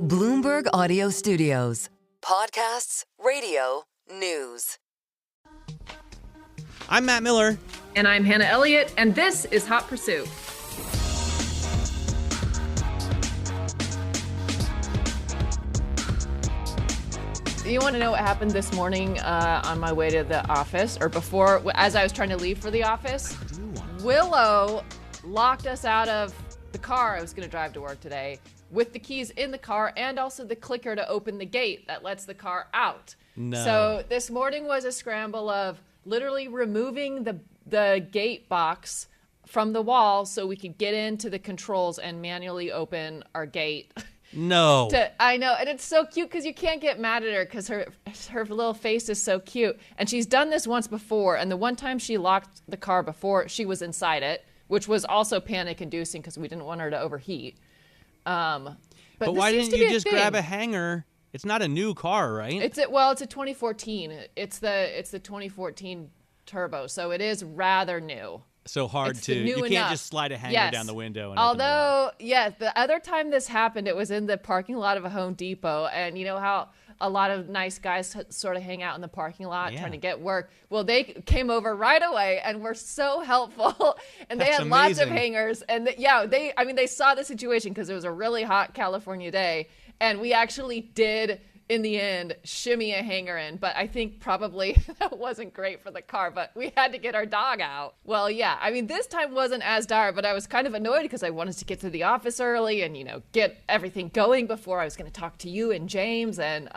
Bloomberg Audio Studios. Podcasts, radio, news. I'm Matt Miller. And I'm Hannah Elliott, and this is Hot Pursuit. You want to know what happened this morning on my way to the office, or before, as I was trying to leave for the office? Willow locked us out of the car I was going to drive to work today with the keys in the car and also the clicker to open the gate that lets the car out. No. So this morning was a scramble of literally removing the gate box from the wall so we could get into the controls and manually open our gate. No. I know, and it's so cute because you can't get mad at her because her little face is so cute. And she's done this once before, and the one time she locked the car before, she was inside it, which was also panic-inducing because we didn't want her to overheat. But why didn't you just grab a hanger? It's not a new car, right? It's a 2014. It's the 2014 Turbo, so it is rather new. So hard it's to, you enough. Can't just slide a hanger down the window. And although, yes, the other time this happened, it was in the parking lot of a Home Depot. And you know how a lot of nice guys sort of hang out in the parking lot trying to get work? Well, they came over right away and were so helpful. And they had lots of hangers. And they saw the situation because it was a really hot California day. And we actually did, in the end, shimmy a hanger in. But I think probably that wasn't great for the car, but we had to get our dog out. Well, yeah, I mean, this time wasn't as dire, but I was kind of annoyed because I wanted to get to the office early and, get everything going before I was going to talk to you and James. And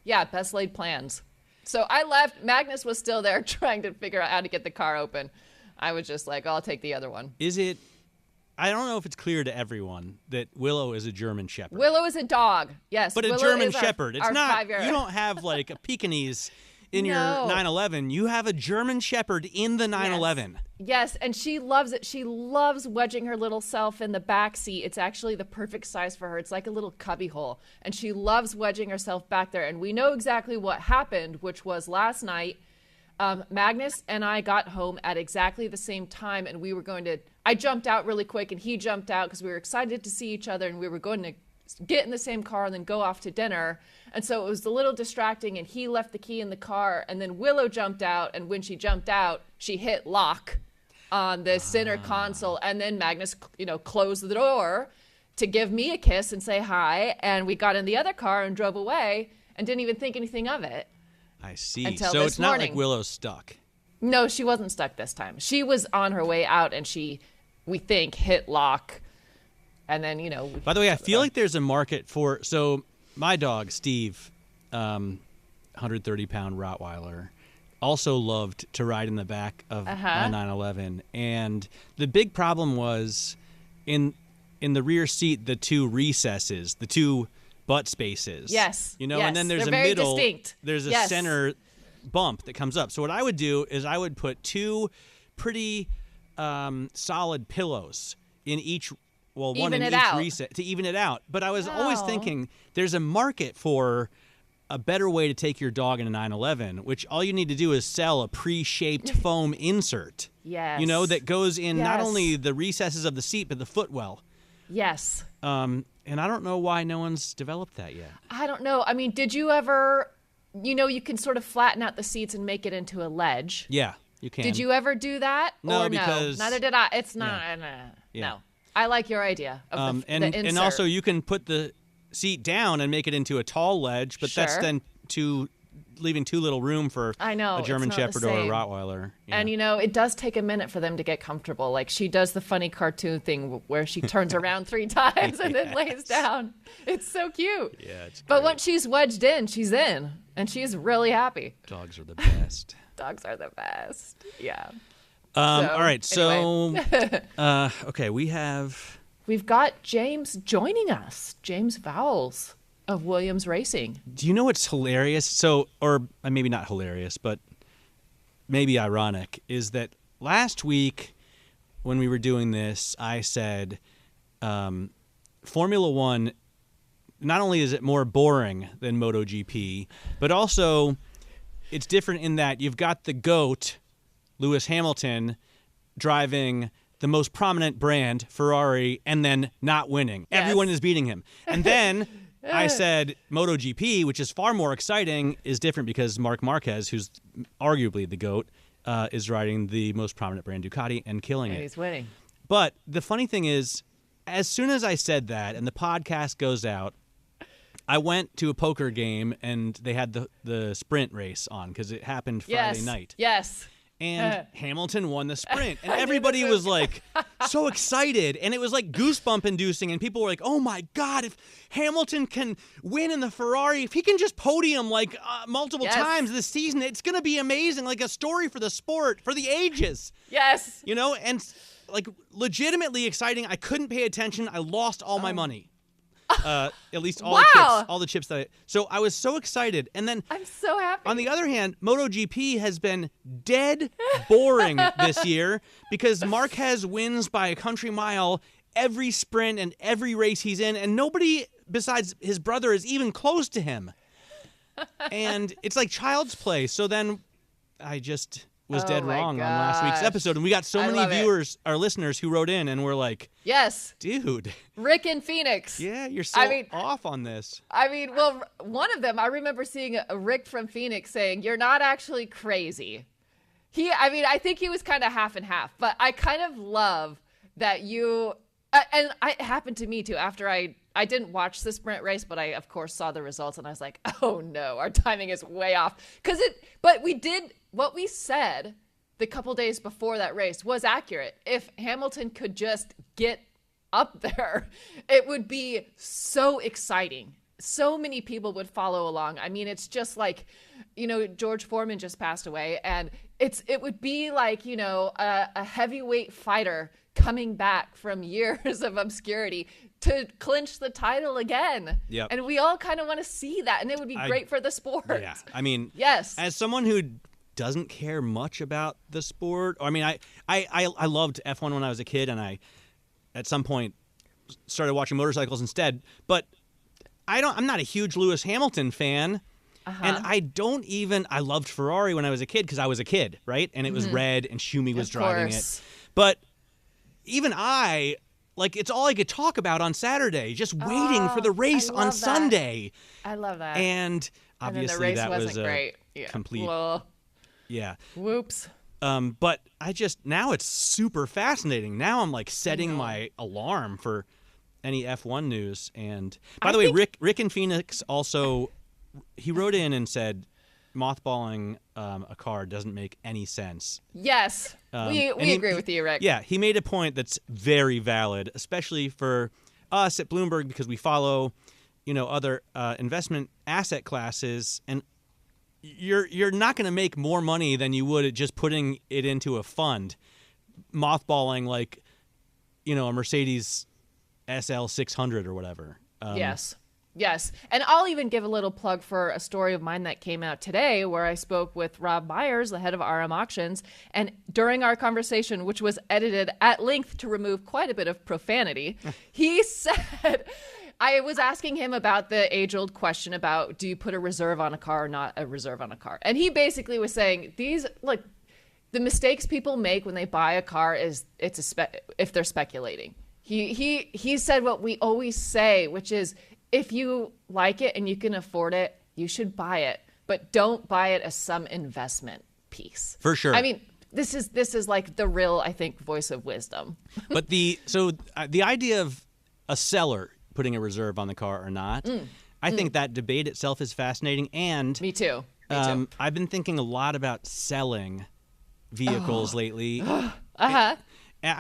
best laid plans. So I left. Magnus was still there trying to figure out how to get the car open. I was just like, I'll take the other one. I don't know if it's clear to everyone that Willow is a German Shepherd. Willow is a dog, yes. But Willow a German Shepherd. It's not, 5-year-old. You don't have like a Pekingese in your 911. You have a German Shepherd in the 911. Yes, and she loves it. She loves wedging her little self in the back seat. It's actually the perfect size for her. It's like a little cubby hole. And she loves wedging herself back there. And we know exactly what happened, which was last night. Magnus and I got home at exactly the same time, and I jumped out really quick, and he jumped out because we were excited to see each other, and we were going to get in the same car and then go off to dinner. And so it was a little distracting, and he left the key in the car, and then Willow jumped out, and when she jumped out, she hit lock on the center console, and then Magnus, closed the door to give me a kiss and say hi, and we got in the other car and drove away and didn't even think anything of it. I see. Until so this it's not morning. like Willow's stuck. No, she wasn't stuck this time. She was on her way out, and we think, hit lock. And then, By the way, I feel like there's a market for... So my dog, Steve, 130-pound Rottweiler, also loved to ride in the back of a 911. And the big problem was in the rear seat, the two recesses, the two butt spaces. Yes. And then there's They're a very middle. Distinct. There's a center bump that comes up. So what I would do is I would put two pretty solid pillows in each, one in each reset to even it out. But I was always thinking there's a market for a better way to take your dog in a 911, which all you need to do is sell a pre-shaped foam insert. Yes. That goes in not only the recesses of the seat, but the footwell. Yes. And I don't know why no one's developed that yet. I don't know. I mean, did you ever, you can sort of flatten out the seats and make it into a ledge. Yeah, you can. Did you ever do that? No, or because... Neither did I. It's not. No. I like your idea of the insert. And also you can put the seat down and make it into a tall ledge, but that's then leaving too little room for a German Shepherd or a Rottweiler. Yeah. And, it does take a minute for them to get comfortable. Like, she does the funny cartoon thing where she turns around 3 times and then lays down. It's so cute. Yeah, it's great. But once she's wedged in, she's in. And she's really happy. Dogs are the best. Dogs are the best. Yeah. All right. So, anyway. okay, we've got James joining us. James Vowles of Williams Racing. Do you know what's hilarious? So, or maybe not hilarious, but maybe ironic, is that last week when we were doing this, I said Formula One, not only is it more boring than MotoGP, but also it's different in that you've got the GOAT, Lewis Hamilton, driving the most prominent brand, Ferrari, and then not winning. Yes. Everyone is beating him. And then I said MotoGP, which is far more exciting, is different because Marc Marquez, who's arguably the GOAT, is riding the most prominent brand Ducati and killing it. He's winning. But the funny thing is, as soon as I said that and the podcast goes out, I went to a poker game and they had the sprint race on because it happened Friday night. Yes. And Hamilton won the sprint. And everybody was like so excited. And it was like goosebump inducing. And people were like, oh my God, if Hamilton can win in the Ferrari, if he can just podium like multiple times this season, it's going to be amazing. Like a story for the sport, for the ages. Yes. You know, and like legitimately exciting. I couldn't pay attention. I lost all my money. At least all the chips so I was so excited. And then I'm so happy. On the other hand, MotoGP has been dead boring this year because Marquez wins by a country mile every sprint and every race he's in, and nobody besides his brother is even close to him. And it's like child's play. So then I just was dead wrong on last week's episode, and we got so many viewers, our listeners, who wrote in and were like, yes, dude, Rick in Phoenix. Yeah, you're so off on this. I mean, well, one of them, I remember seeing a Rick from Phoenix saying, you're not actually crazy. I think he was kind of half and half, but I kind of love that you, and it happened to me too, after I didn't watch the sprint race, but I, of course, saw the results, and I was like, oh no, our timing is way off. But we did, what we said the couple days before that race was accurate. If Hamilton could just get up there, it would be so exciting. So many people would follow along. I mean, it's just like, George Foreman just passed away, and it would be like, a heavyweight fighter coming back from years of obscurity to clinch the title again. Yep. And we all kind of want to see that, and it would be great for the sport. Yeah. I mean, yes. As someone who doesn't care much about the sport, I mean, I loved F1 when I was a kid, and I at some point started watching motorcycles instead, but I'm not a huge Lewis Hamilton fan. And I loved Ferrari when I was a kid because I was a kid, right? And it was red and Schumi was driving it. But even it's all I could talk about on Saturday, just waiting for the race on Sunday. I love that. And obviously the race that wasn't was a great. complete. Yeah. Whoops. But now it's super fascinating. Now I'm like setting my alarm for any F1 news. And by the way, Rick in Phoenix also, he wrote in and said, mothballing a car doesn't make any sense. Yes, we agree with you, Rick. Yeah, he made a point that's very valid, especially for us at Bloomberg because we follow, other investment asset classes, and you're not going to make more money than you would at just putting it into a fund, mothballing a Mercedes SL 600 or whatever. Yes. And I'll even give a little plug for a story of mine that came out today where I spoke with Rob Myers, the head of RM Auctions. And during our conversation, which was edited at length to remove quite a bit of profanity, he said, I was asking him about the age-old question about do you put a reserve on a car or not a reserve on a car? And he basically was saying the mistakes people make when they buy a car is if they're speculating. He said what we always say, which is, if you like it and you can afford it, you should buy it, but don't buy it as some investment piece. For sure. I mean, this is like the real, I think, voice of wisdom. But the idea of a seller putting a reserve on the car or not, I think that debate itself is fascinating. And me too. I've been thinking a lot about selling vehicles lately. I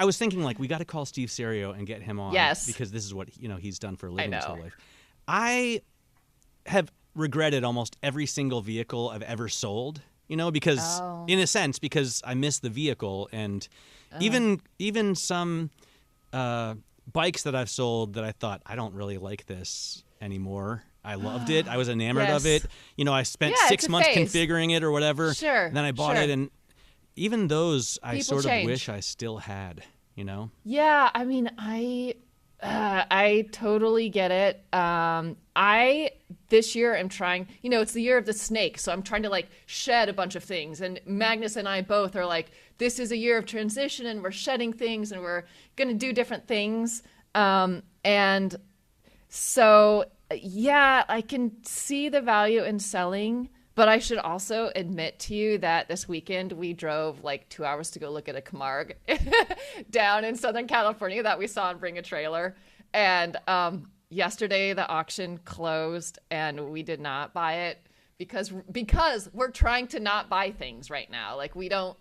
was thinking we got to call Steve Serio and get him on. Yes. Because this is what he's done for a living his whole life. I have regretted almost every single vehicle I've ever sold, because in a sense, because I miss the vehicle, and even some bikes that I've sold that I thought I don't really like this anymore. I loved it. I was enamored of it. I spent 6 months configuring it or whatever. Sure. And then I bought it, and even those I People sort change. of wish I still had. Yeah, I mean, I totally get it. This year I'm trying, it's the year of the snake. So I'm trying to shed a bunch of things. And Magnus and I both are this is a year of transition and we're shedding things and we're going to do different things. And so Yeah, I can see the value in selling, but I should also admit to you that this weekend we drove like 2 hours to go look at a Camargue down in Southern California that we saw and bring a trailer. And yesterday the auction closed and we did not buy it because we're trying to not buy things right now. Like we don't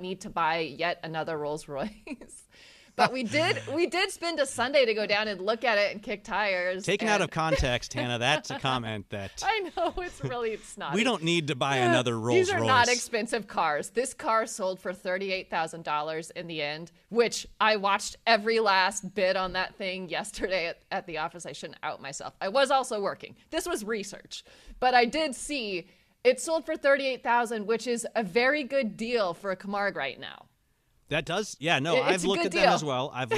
need to buy yet another Rolls Royce. But we did spend a Sunday to go down and look at it and kick tires. Taken out of context, Hannah, that's a comment that I know it's snotty. We don't need to buy another Rolls Royce. These are not expensive cars. This car sold for $38,000 in the end, which I watched every last bid on that thing yesterday at the office. I shouldn't out myself. I was also working. This was research, but I did see it sold for $38,000, which is a very good deal for a Camargue right now. That does, yeah. No, I've looked at them as well. I've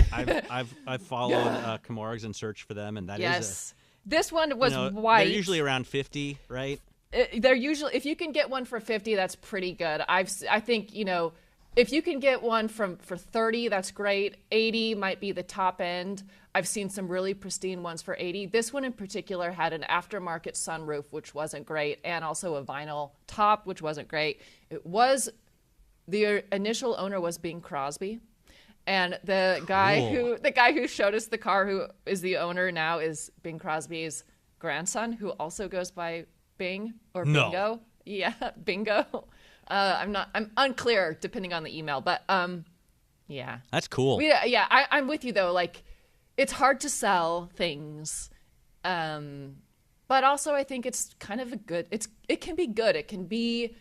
followed Camargues and searched for them, and that is this one was white. They're usually around 50, right? They're usually, if you can get one for 50, that's pretty good. I think if you can get one for 30, that's great. 80 might be the top end. I've seen some really pristine ones for 80. This one in particular had an aftermarket sunroof, which wasn't great, and also a vinyl top, which wasn't great. The initial owner was Bing Crosby, and the guy who showed us the car, who is the owner now, is Bing Crosby's grandson, who also goes by Bing or Bingo. No. Yeah, Bingo. I'm unclear depending on the email, but yeah. That's cool. Yeah, I'm with you though. Like, it's hard to sell things, but also I think it's kind of it can be good. It can be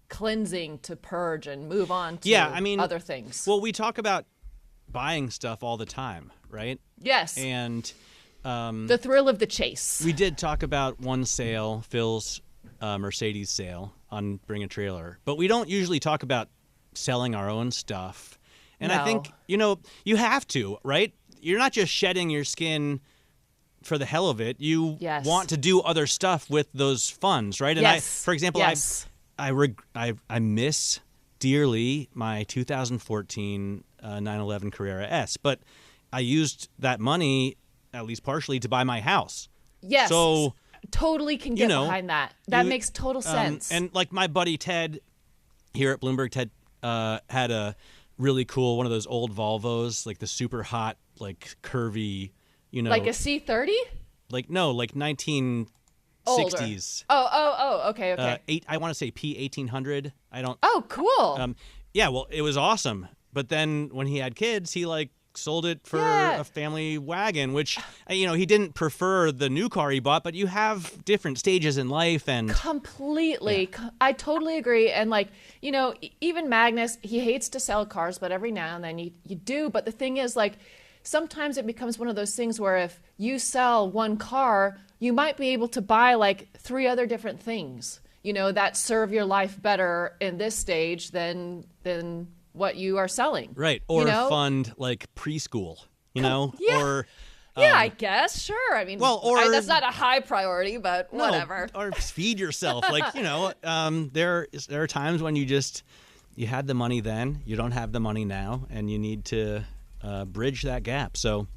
cleansing to purge and move on to other things. Well, we talk about buying stuff all the time, right? Yes. And the thrill of the chase. We did talk about one sale, Phil's Mercedes sale on Bring a Trailer, but we don't usually talk about selling our own stuff. And I think, you have to, right? You're not just shedding your skin for the hell of it. You want to do other stuff with those funds, right? And for example, I miss dearly my 2014 911 Carrera S, but I used that money, at least partially, to buy my house. Yes. So totally can get behind that. That makes total sense. And like my buddy Ted here at Bloomberg, Ted had a really cool one of those old Volvos, like the super hot, like curvy, like a C30? Like 1960s. Okay. I want to say P1800. I don't. Oh, cool. Yeah, well, it was awesome. But then when he had kids, he sold it for a family wagon, which he didn't prefer the new car he bought. But you have different stages in life, and completely, I totally agree. And even Magnus, he hates to sell cars, but every now and then you do. But the thing is, sometimes it becomes one of those things where if you sell one car, you might be able to buy 3 other different things, that serve your life better in this stage than what you are selling. Right. Or fund preschool, or I guess. Sure. I mean, that's not a high priority, but whatever. Or feed yourself. There are times when you had the money then, you don't have the money now, and you need to bridge that gap. So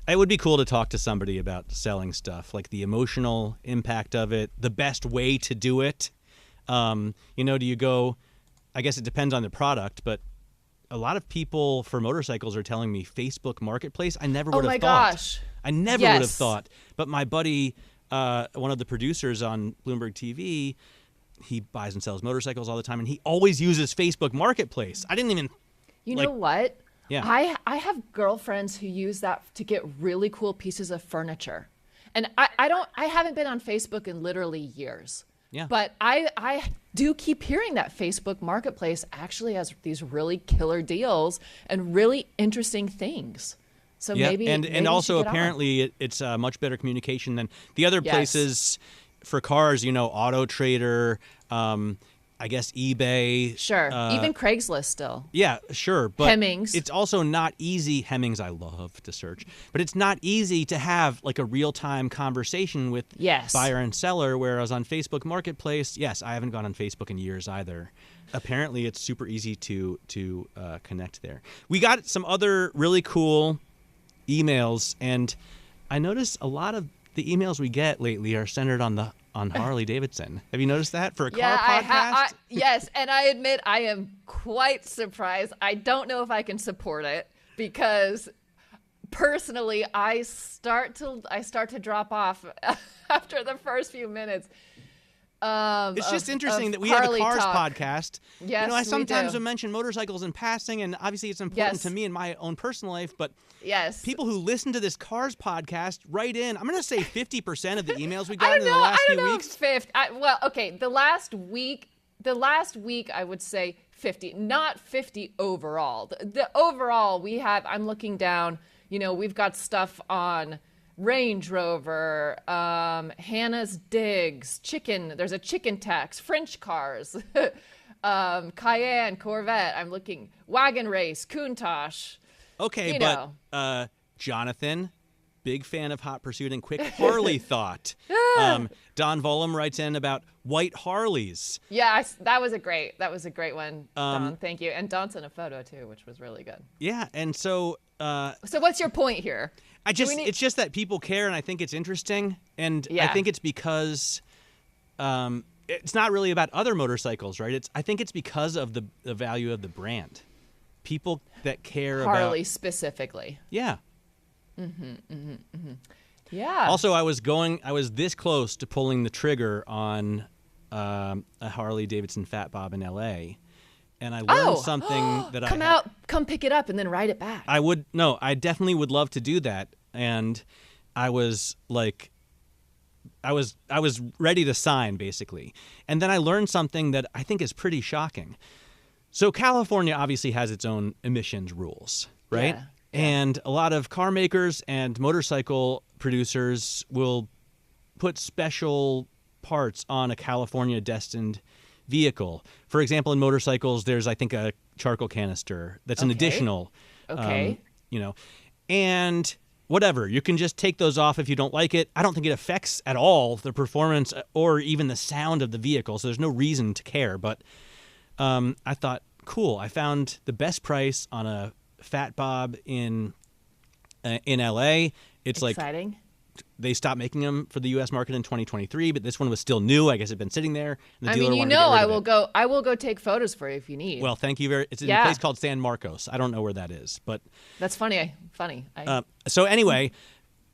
it would be cool to talk to somebody about selling stuff, like the emotional impact of it, the best way to do it. Do you go, I guess it depends on the product, but a lot of people for motorcycles are telling me Facebook Marketplace. I never would have thought. Oh my gosh. I never would have thought. But my buddy, one of the producers on Bloomberg TV, he buys and sells motorcycles all the time, and he always uses Facebook Marketplace. I didn't even... You know what? Yeah. I have girlfriends who use that to get really cool pieces of furniture. And I haven't been on Facebook in literally years. Yeah. But I do keep hearing that Facebook Marketplace actually has these really killer deals and really interesting things. So maybe and also apparently it's much better communication than the other places for cars, Auto Trader, I guess eBay. Sure. Even Craigslist still. Yeah, sure. But Hemmings. It's also not easy. Hemmings I love to search. But it's not easy to have a real-time conversation with buyer and seller, whereas on Facebook Marketplace, I haven't gone on Facebook in years either. Apparently it's super easy to connect there. We got some other really cool emails, and I noticed a lot of the emails we get lately are centered on Harley Davidson. Have you noticed that for a car podcast? Yes, and I admit I am quite surprised. I don't know if I can support it because personally I start to drop off after the first few minutes. It's just interesting that we have a cars podcast. Yes, I sometimes mention motorcycles in passing, and obviously it's important to me in my own personal life, but people who listen to this cars podcast write in. I'm going to say 50% of the emails we got in the last few weeks. The last week I would say 50, not 50 overall. The overall I'm looking down, we've got stuff on Range Rover, Hannah's Digs, there's a chicken tax, French cars, Cayenne, Corvette. I'm looking, Wagon Race, Countach. Okay, but Jonathan, big fan of Hot Pursuit and Quick Harley Thought. Don Volum writes in about white Harleys. Yeah, that was a great one, Don. Thank you. And Don sent a photo too, which was really good. Yeah, and so what's your point here? It's just that people care, and I think it's interesting, and I think it's because it's not really about other motorcycles, right? I think it's because of the value of the brand. People that care about Harley specifically. Yeah. Yeah. Also, I was this close to pulling the trigger on a Harley Davidson Fat Bob in L.A., and I learned something that come pick it up and then ride it back. I definitely would love to do that. And I was like, I was ready to sign basically. And then I learned something that I think is pretty shocking. So California obviously has its own emissions rules, right? Yeah. And a lot of car makers and motorcycle producers will put special parts on a California destined vehicle. For example, in motorcycles, there's, I think, a charcoal canister that's an additional, and whatever. You can just take those off if you don't like it. I don't think it affects at all the performance or even the sound of the vehicle, so there's no reason to care. But I thought, cool, I found the best price on a Fat Bob in L.A. It's exciting. Like they stopped making them for the U.S. market in 2023, but this one was still new. I guess it'd been sitting there. And the dealer wanted to get rid of it. I will go take photos for you if you need. Well, thank you It's in a place called San Marcos. I don't know where that is, but that's funny. So anyway,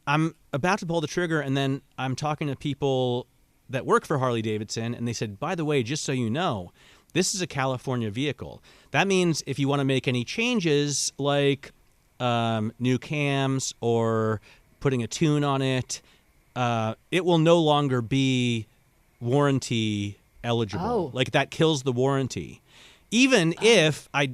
I'm about to pull the trigger, and then I'm talking to people that work for Harley Davidson, and they said, by the way, just so you know, this is a California vehicle. That means if you want to make any changes, like new cams or putting a tune on it, it will no longer be warranty eligible. Like that kills the warranty. Even if I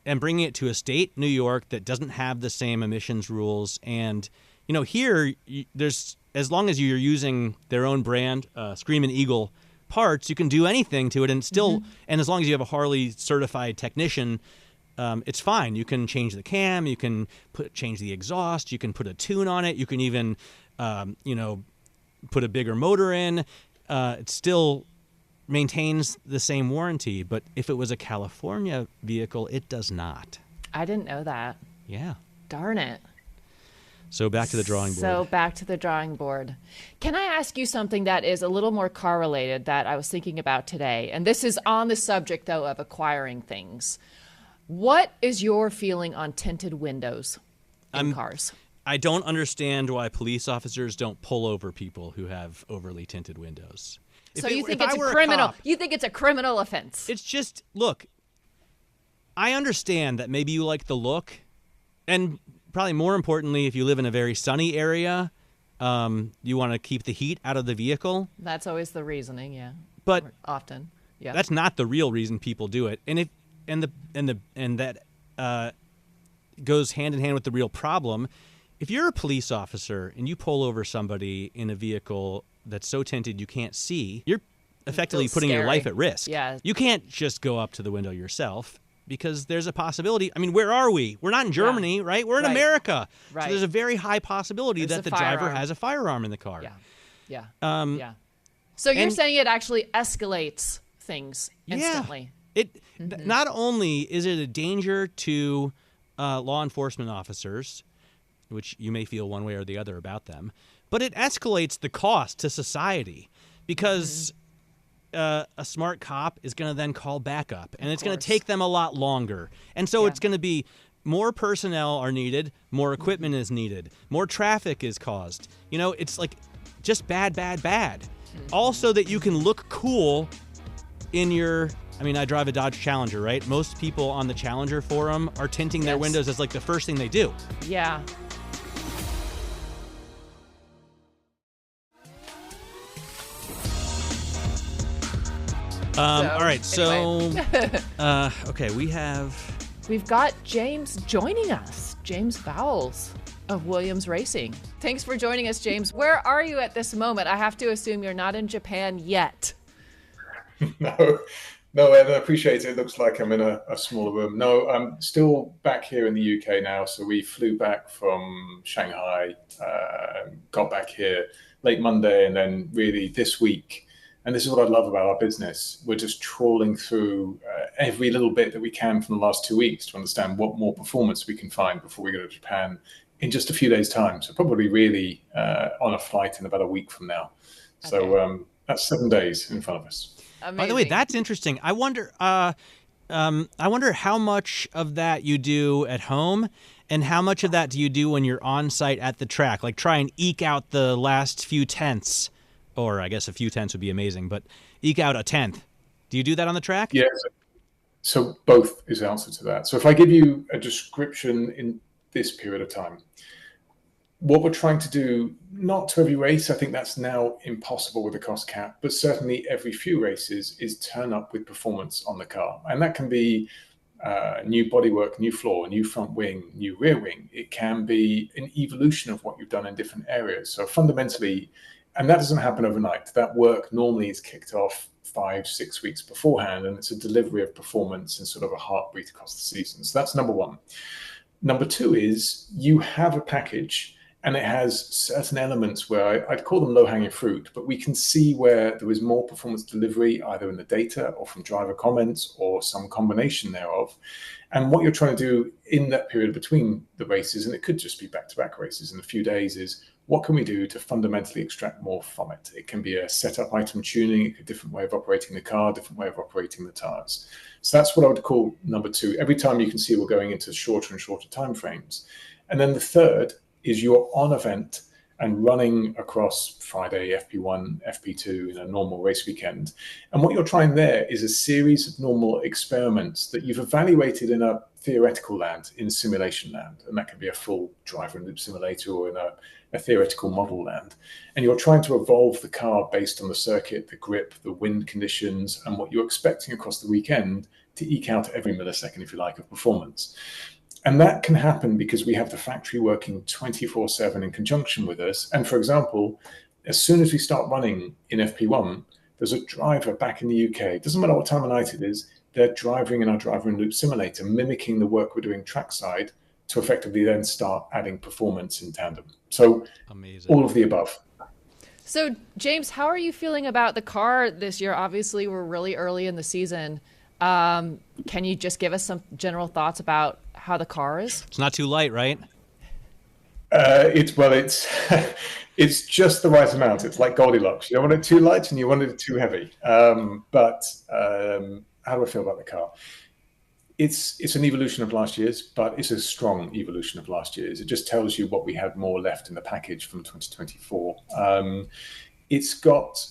am bringing it to a state, New York, that doesn't have the same emissions rules. And, here, there's, as long as you're using their own brand, Screamin' Eagle parts, you can do anything to it and still, and as long as you have a Harley certified technician, it's fine. You can change the cam, you can change the exhaust, you can put a tune on it, you can even, put a bigger motor in. It still maintains the same warranty, but if it was a California vehicle, it does not. I didn't know that. Yeah. Darn it. So back to the drawing board. Can I ask you something that is a little more car related that I was thinking about today? And this is on the subject, though, of acquiring things. What is your feeling on tinted windows in cars? I don't understand why police officers don't pull over people who have overly tinted windows. So you think it's a criminal? You think it's a criminal offense? It's just, look, I understand that maybe you like the look, and probably more importantly, if you live in a very sunny area, you want to keep the heat out of the vehicle. That's always the reasoning, yeah. But often, yeah. That's not the real reason people do it, and that goes hand in hand with the real problem. If you're a police officer and you pull over somebody in a vehicle that's so tinted you can't see, you're effectively putting your life at risk. Yeah. You can't just go up to the window yourself because there's a possibility. I mean, where are we? We're not in Germany, right? We're in America. Right. So there's a very high possibility that the driver has a firearm in the car. Yeah. Yeah. So you're saying it actually escalates things instantly. Yeah. Not only is it a danger to law enforcement officers, which you may feel one way or the other about them, but it escalates the cost to society because a smart cop is going to then call backup, and it's going to take them a lot longer. And so it's going to be more personnel are needed, more equipment is needed, more traffic is caused. It's like just bad. Also that you can look cool in your... I drive a Dodge Challenger, right? Most people on the Challenger forum are tinting their windows as like the first thing they do. Yeah. All right, anyway. Okay, we've got James joining us, James Vowles of Williams Racing. Thanks for joining us, James. Where are you at this moment? I have to assume you're not in Japan yet. No, Ed, I appreciate it. It looks like I'm in a smaller room. No, I'm still back here in the UK now. So we flew back from Shanghai, got back here late Monday, and then really this week. And this is what I love about our business. We're just trawling through every little bit that we can from the last 2 weeks to understand what more performance we can find before we go to Japan in just a few days' time. So probably really on a flight in about a week from now. Okay. So that's 7 days in front of us. Amazing. By the way, that's interesting. I wonder how much of that you do at home and how much of that do you do when you're on site at the track? Like try and eke out the last few tenths, or I guess a few tenths would be amazing, but eke out a tenth. Do you do that on the track? Yes. So both is the answer to that. So if I give you a description in this period of time, what we're trying to do, not to every race, I think that's now impossible with the cost cap, but certainly every few races is turn up with performance on the car. And that can be new bodywork, new floor, new front wing, new rear wing. It can be an evolution of what you've done in different areas. So fundamentally, and that doesn't happen overnight. That work normally is kicked off 5-6 weeks beforehand, and it's a delivery of performance and sort of a heartbeat across the season. So that's number one. Number two is you have a package and it has certain elements where I'd call them low-hanging fruit, but we can see where there is more performance delivery, either in the data or from driver comments or some combination thereof. And what you're trying to do in that period between the races, and it could just be back-to-back races in a few days, is what can we do to fundamentally extract more from it? It can be a setup item tuning, a different way of operating the car, different way of operating the tires. So that's what I would call number two. Every time you can see we're going into shorter and shorter timeframes. And then the third is you're on event and running across Friday, FP1, FP2 in a normal race weekend. And what you're trying there is a series of normal experiments that you've evaluated in a theoretical land, in simulation land. And that can be a full driver and loop simulator or in a theoretical model land. And you're trying to evolve the car based on the circuit, the grip, the wind conditions, and what you're expecting across the weekend to eke out every millisecond, if you like, of performance. And that can happen because we have the factory working 24/7 in conjunction with us. And for example, as soon as we start running in FP1, there's a driver back in the UK. It doesn't matter what time of night it is, they're driving in our driver and loop simulator, mimicking the work we're doing trackside to effectively then start adding performance in tandem. So amazing. All of the above. So James, how are you feeling about the car this year? Obviously, we're really early in the season. Can you just give us some general thoughts about how the car is? It's not too light, right? It's it's just the right amount. It's like Goldilocks. You don't want it too light and you want it too heavy. But how do I feel about the car? It's an evolution of last year's, but it's a strong evolution of last year's. It just tells you what we had more left in the package from 2024. It's got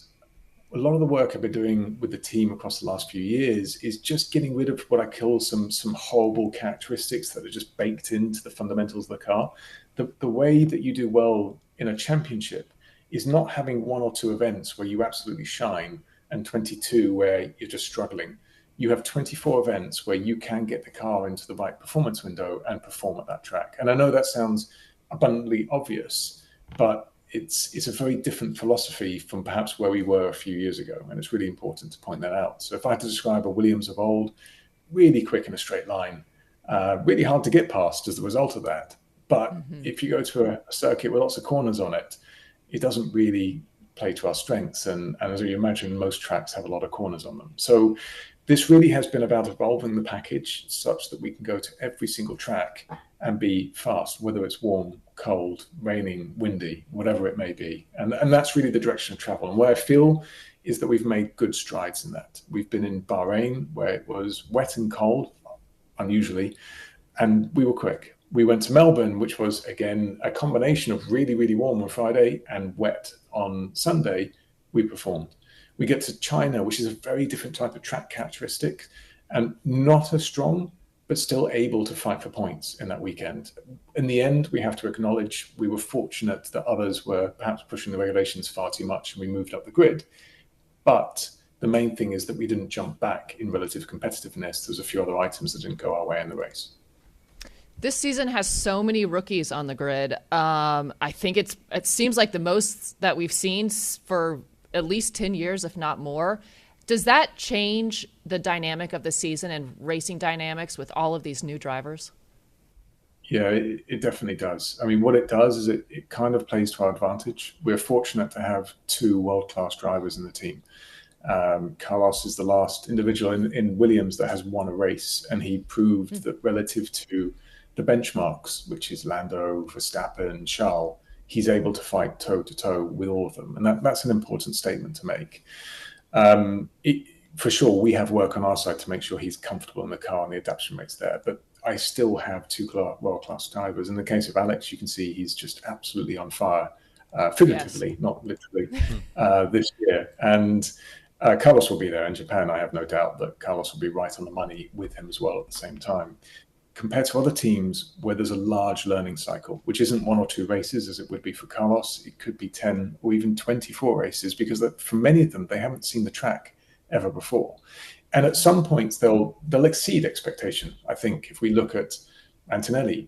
a lot of the work I've been doing with the team across the last few years is just getting rid of what I call some horrible characteristics that are just baked into the fundamentals of the car. The way that you do well in a championship is not having one or two events where you absolutely shine and 22 where you're just struggling. You have 24 events where you can get the car into the right performance window and perform at that track. And I know that sounds abundantly obvious, but it's a very different philosophy from perhaps where we were a few years ago. And it's really important to point that out. So if I had to describe a Williams of old, really quick in a straight line, really hard to get past as a result of that. But if you go to a circuit with lots of corners on it, it doesn't really play to our strengths. And as you imagine, most tracks have a lot of corners on them. So this really has been about evolving the package such that we can go to every single track and be fast, whether it's warm, cold, raining, windy, whatever it may be. And that's really the direction of travel. And where I feel is that we've made good strides in that. We've been in Bahrain, where it was wet and cold, unusually, and we were quick. We went to Melbourne, which was, again, a combination of really, really warm on Friday and wet on Sunday. We performed. We get to China, which is a very different type of track characteristic, and not as strong, but still able to fight for points in that weekend. In the end, we have to acknowledge we were fortunate that others were perhaps pushing the regulations far too much and we moved up the grid. But the main thing is that we didn't jump back in relative competitiveness. There's a few other items that didn't go our way in the race. This season has so many rookies on the grid. I think it seems like the most that we've seen for at least 10 years, if not more. Does that change the dynamic of the season and racing dynamics with all of these new drivers? Yeah, it definitely does. I mean, what it does is it kind of plays to our advantage. We're fortunate to have two world-class drivers in the team. Carlos is the last individual in Williams that has won a race, and he proved that relative to the benchmarks, which is Lando, Verstappen, Charles, he's able to fight toe-to-toe with all of them. And that's an important statement to make. For sure, we have work on our side to make sure he's comfortable in the car and the adaptation rate's there. But I still have two world-class drivers. In the case of Alex, you can see he's just absolutely on fire, figuratively, not literally, this year. And Carlos will be there in Japan. I have no doubt that Carlos will be right on the money with him as well at the same time. Compared to other teams where there's a large learning cycle, which isn't 1 or 2 races as it would be for Carlos, it could be 10 or even 24 races, because for many of them, they haven't seen the track ever before. And at some points, they'll exceed expectation. I think if we look at Antonelli,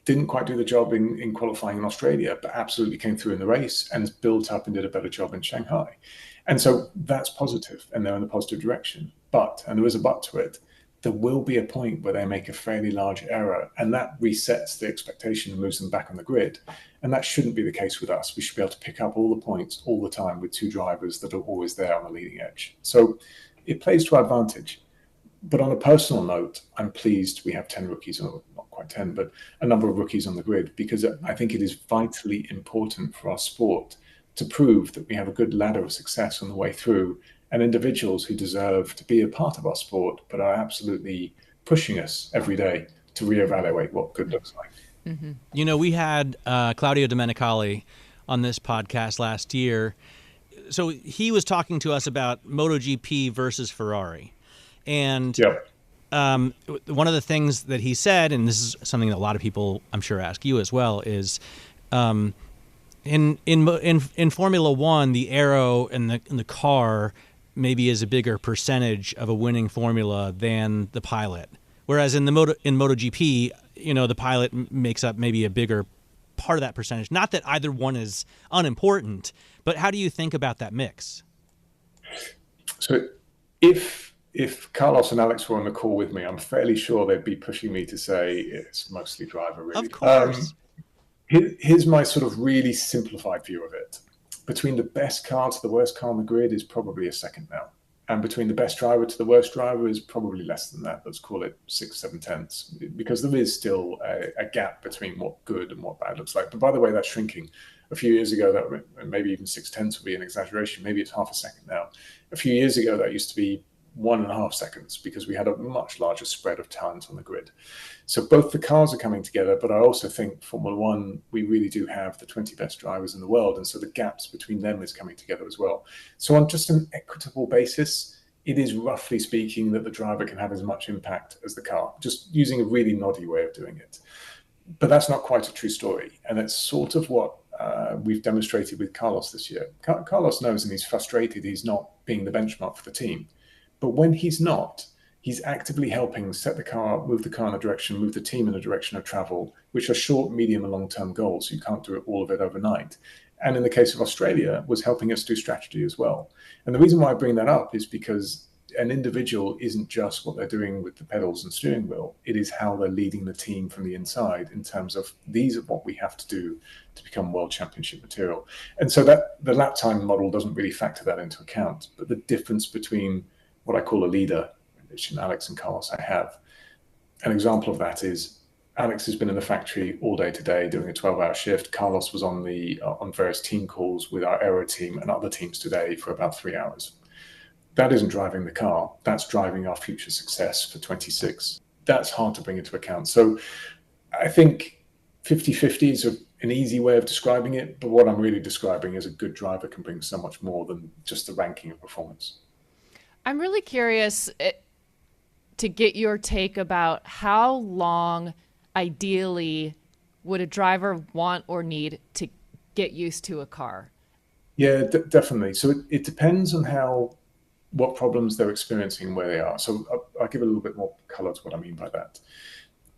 didn't quite do the job in qualifying in Australia, but absolutely came through in the race and built up and did a better job in Shanghai. And so that's positive, and they're in the positive direction. But, and there is a but to it, there will be a point where they make a fairly large error, and that resets the expectation and moves them back on the grid. And that shouldn't be the case with us. We should be able to pick up all the points all the time with two drivers that are always there on the leading edge. So it plays to our advantage. But on a personal note, I'm pleased we have 10 rookies, or not quite 10, but a number of rookies on the grid, because I think it is vitally important for our sport to prove that we have a good ladder of success on the way through, and individuals who deserve to be a part of our sport, but are absolutely pushing us every day to reevaluate what good looks like. Mm-hmm. You know, we had Claudio Domenicali on this podcast last year. So he was talking to us about MotoGP versus Ferrari. And one of the things that he said, and this is something that a lot of people, I'm sure, ask you as well, is in Formula One, the aero and the car maybe is a bigger percentage of a winning formula than the pilot. Whereas in MotoGP, you know, the pilot makes up maybe a bigger part of that percentage. Not that either one is unimportant, but how do you think about that mix? So if Carlos and Alex were on the call with me, I'm fairly sure they'd be pushing me to say it's mostly driver, really. Of course. Here's my sort of really simplified view of it. Between the best car to the worst car on the grid is probably a second now. And between the best driver to the worst driver is probably less than that. Let's call it 6-7 tenths, because there is still a gap between what good and what bad looks like. But by the way, that's shrinking. A few years ago, that maybe even 6 tenths would be an exaggeration. Maybe it's half a second now. A few years ago, that used to be 1.5 seconds, because we had a much larger spread of talent on the grid. So both the cars are coming together, but I also think Formula One, we really do have the 20 best drivers in the world, and so the gaps between them is coming together as well. So on just an equitable basis, it is roughly speaking that the driver can have as much impact as the car, just using a really noddy way of doing it. But that's not quite a true story, and it's sort of what we've demonstrated with Carlos this year. Carlos knows, and he's frustrated he's not being the benchmark for the team. But when he's not, he's actively helping set the car, move the car in a direction, move the team in a direction of travel, which are short, medium, and long-term goals. You can't do all of it overnight. And in the case of Australia, was helping us do strategy as well. And the reason why I bring that up is because an individual isn't just what they're doing with the pedals and steering wheel. It is how they're leading the team from the inside in terms of these are what we have to do to become world championship material. And so that the lap time model doesn't really factor that into account. But the difference between what I call a leader, which in Alex and Carlos I have, an example of that is Alex has been in the factory all day today doing a 12-hour shift. Carlos was on various team calls with our aero team and other teams today for about 3 hours. That isn't driving the car. That's driving our future success for 26. That's hard to bring into account. So I think 50-50 is an easy way of describing it, but what I'm really describing is a good driver can bring so much more than just the ranking of performance. I'm really curious to get your take about how long, ideally, would a driver want or need to get used to a car? Yeah, definitely. So it depends on what problems they're experiencing and where they are. So I'll give a little bit more color to what I mean by that.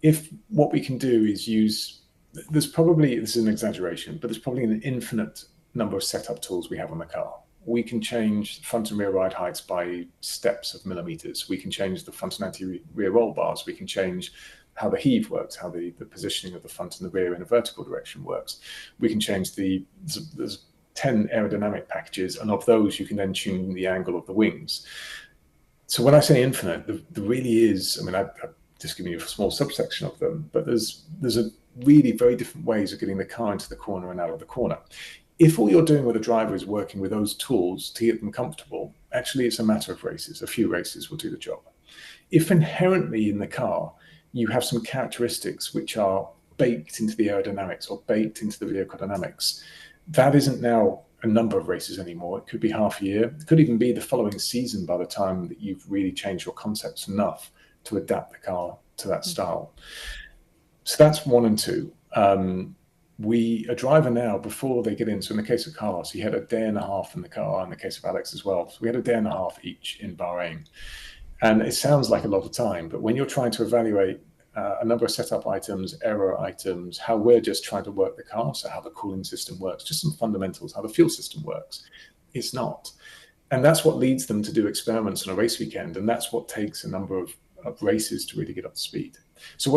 If what we can do is this is an exaggeration, but there's probably an infinite number of setup tools we have on the car. We can change front and rear ride heights by steps of millimeters. We can change the front and anti-rear roll bars. We can change how the heave works, how the positioning of the front and the rear in a vertical direction works. We can change there's 10 aerodynamic packages, and of those you can then tune the angle of the wings. So when I say infinite, there really is, I've just given you a small subsection of them, but there's a really very different ways of getting the car into the corner and out of the corner. If all you're doing with a driver is working with those tools to get them comfortable, actually it's a matter of races. A few races will do the job. If inherently in the car you have some characteristics which are baked into the aerodynamics or baked into the vehicle dynamics, that isn't now a number of races anymore. It could be half a year. It could even be the following season by the time that you've really changed your concepts enough to adapt the car to that style. So that's 1 and 2. A driver now, before they get in, so in the case of Carlos, he had a day and a half in the car, in the case of Alex as well. So we had a day and a half each in Bahrain. And it sounds like a lot of time, but when you're trying to evaluate a number of setup items, error items, how we're just trying to work the car, so how the cooling system works, just some fundamentals, how the fuel system works, it's not. And that's what leads them to do experiments on a race weekend. And that's what takes a number of races to really get up to speed. So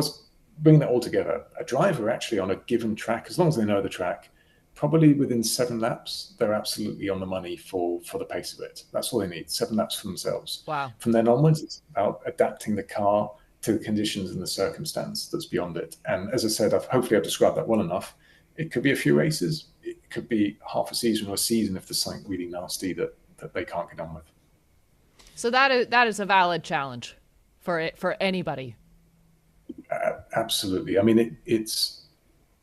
bringing that all together, a driver actually on a given track, as long as they know the track, probably within 7 laps, they're absolutely on the money for the pace of it. That's all they need, 7 laps for themselves. Wow. From then onwards, it's about adapting the car to the conditions and the circumstance that's beyond it. And as I said, hopefully I've described that well enough. It could be a few races. It could be half a season or a season if there's something really nasty that they can't get on with. So that is a valid challenge for anybody. Absolutely. It's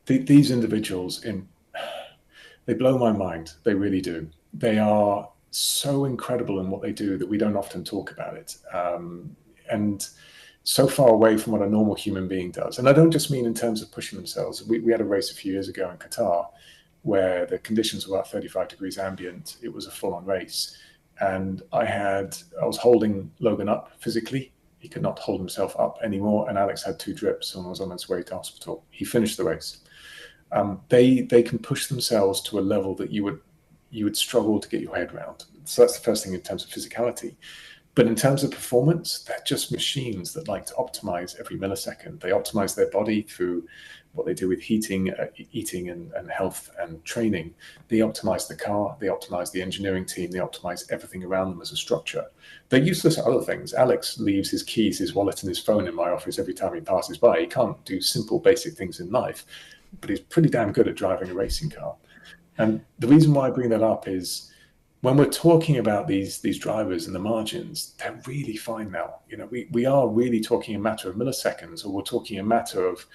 these individuals they blow my mind. They really do. They are so incredible in what they do that we don't often talk about it. And so far away from what a normal human being does. And I don't just mean in terms of pushing themselves. We had a race a few years ago in Qatar where the conditions were about 35 degrees ambient. It was a full-on race. And I was holding Logan up physically. He could not hold himself up anymore. And Alex had 2 drips and was on his way to hospital. He finished the race. They can push themselves to a level that you would struggle to get your head around. So that's the first thing in terms of physicality. But in terms of performance, they're just machines that like to optimize every millisecond. They optimize their body through what they do with eating and health and training. They optimize the car, they optimize the engineering team, they optimize everything around them as a structure. They're useless at other things. Alex leaves his keys, his wallet, and his phone in my office every time he passes by. He can't do simple, basic things in life, but he's pretty damn good at driving a racing car. And the reason why I bring that up is when we're talking about these drivers and the margins, they're really fine now. We are really talking a matter of milliseconds, or we're talking a matter of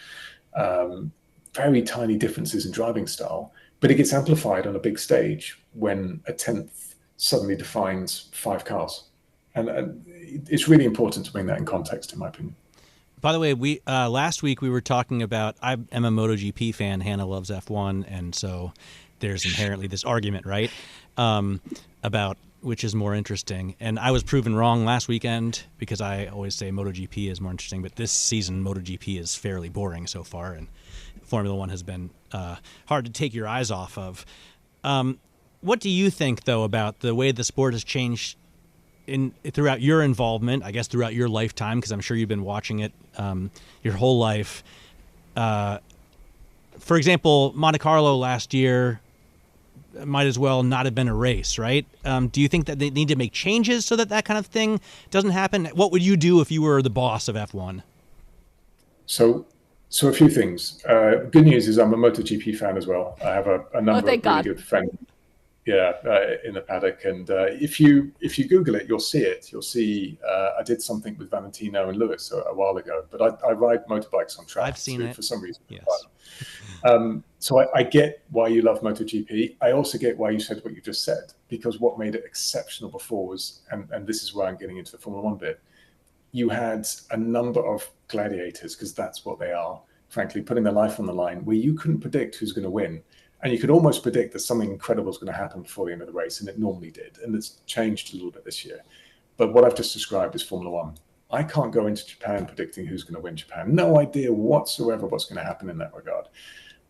very tiny differences in driving style, but it gets amplified on a big stage when a 10th suddenly defines 5 cars. And it's really important to bring that in context, in my opinion. By the way, we last week we were talking about, I am a MotoGP fan, Hannah loves F1, and so there's inherently this argument, right, about which is more interesting. And I was proven wrong last weekend because I always say MotoGP is more interesting, but this season MotoGP is fairly boring so far, and Formula One has been hard to take your eyes off of. What do you think, though, about the way the sport has changed throughout your involvement, I guess throughout your lifetime, because I'm sure you've been watching it your whole life? For example, Monte Carlo last year might as well not have been a race, right? Do you think that they need to make changes so that kind of thing doesn't happen? What would you do if you were the boss of F1? So So a few things. Good news is I'm a MotoGP fan as well. I have a number of really good friends. In the paddock, and if you Google it, you'll see it. You'll see I did something with Valentino and Lewis a while ago, but I ride motorbikes on track. I've seen it for some reason. Yes. So I get why you love MotoGP. I also get why you said what you just said, because what made it exceptional before was, and this is where I'm getting into the Formula One bit, you had a number of gladiators, because that's what they are, frankly, putting their life on the line, where you couldn't predict who's going to win. And you could almost predict that something incredible is going to happen before the end of the race, and it normally did. And it's changed a little bit this year. But what I've just described is Formula One. I can't go into Japan predicting who's going to win Japan. No idea whatsoever what's going to happen in that regard.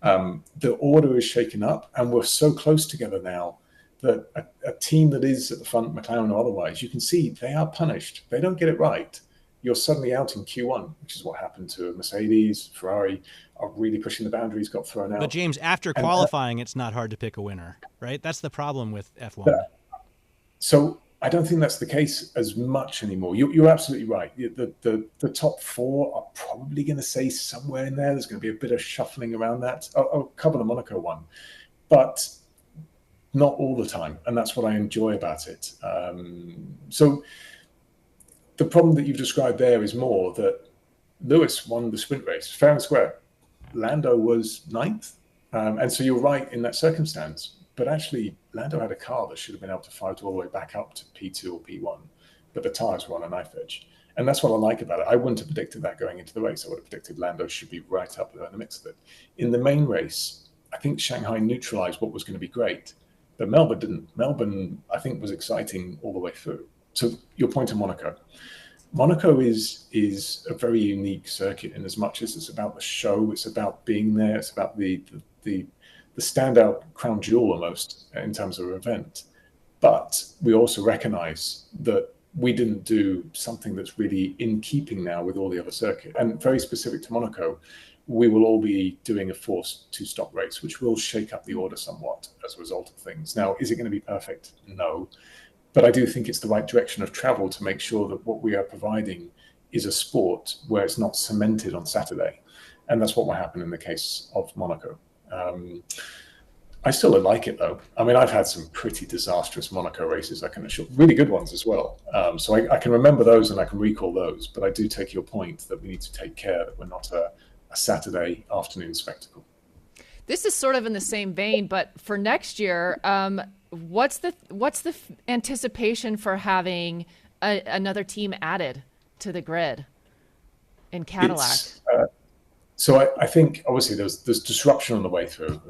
The order is shaken up, and we're so close together now that a team that is at the front, McLaren or otherwise, you can see they are punished. They don't get it right. You're suddenly out in Q1, which is what happened to Mercedes. Ferrari are really pushing the boundaries, got thrown out. But James, after qualifying, it's not hard to pick a winner, right? That's the problem with F1. So I don't think that's the case as much anymore. You're absolutely right. The top four are probably going to say somewhere in there. There's going to be a bit of shuffling around that. I'll cover the Monaco one, but not all the time. And that's what I enjoy about it. So the problem that you've described there is more that Lewis won the sprint race, fair and square. Lando was ninth. And so you're right in that circumstance. But actually, Lando had a car that should have been able to fight all the way back up to P2 or P1. But the tyres were on a knife edge. And that's what I like about it. I wouldn't have predicted that going into the race. I would have predicted Lando should be right up there in the mix of it. In the main race, I think Shanghai neutralized what was going to be great. But Melbourne didn't. Melbourne, I think, was exciting all the way through. So your point of Monaco. Monaco is a very unique circuit in as much as it's about the show, it's about being there, it's about the standout crown jewel almost in terms of an event. But we also recognize that we didn't do something that's really in keeping now with all the other circuit. And very specific to Monaco, we will all be doing a forced two-stop race, which will shake up the order somewhat as a result of things. Now, is it going to be perfect? No. But I do think it's the right direction of travel to make sure that what we are providing is a sport where it's not cemented on Saturday. And that's what will happen in the case of Monaco. I still like it, though. I mean, I've had some pretty disastrous Monaco races, I can assure, really good ones as well. So I can remember those and I can recall those. But I do take your point that we need to take care that we're not a Saturday afternoon spectacle. This is sort of in the same vein, but for next year, what's the anticipation for having another team added to the grid in Cadillac? So I think obviously there's disruption on the way through.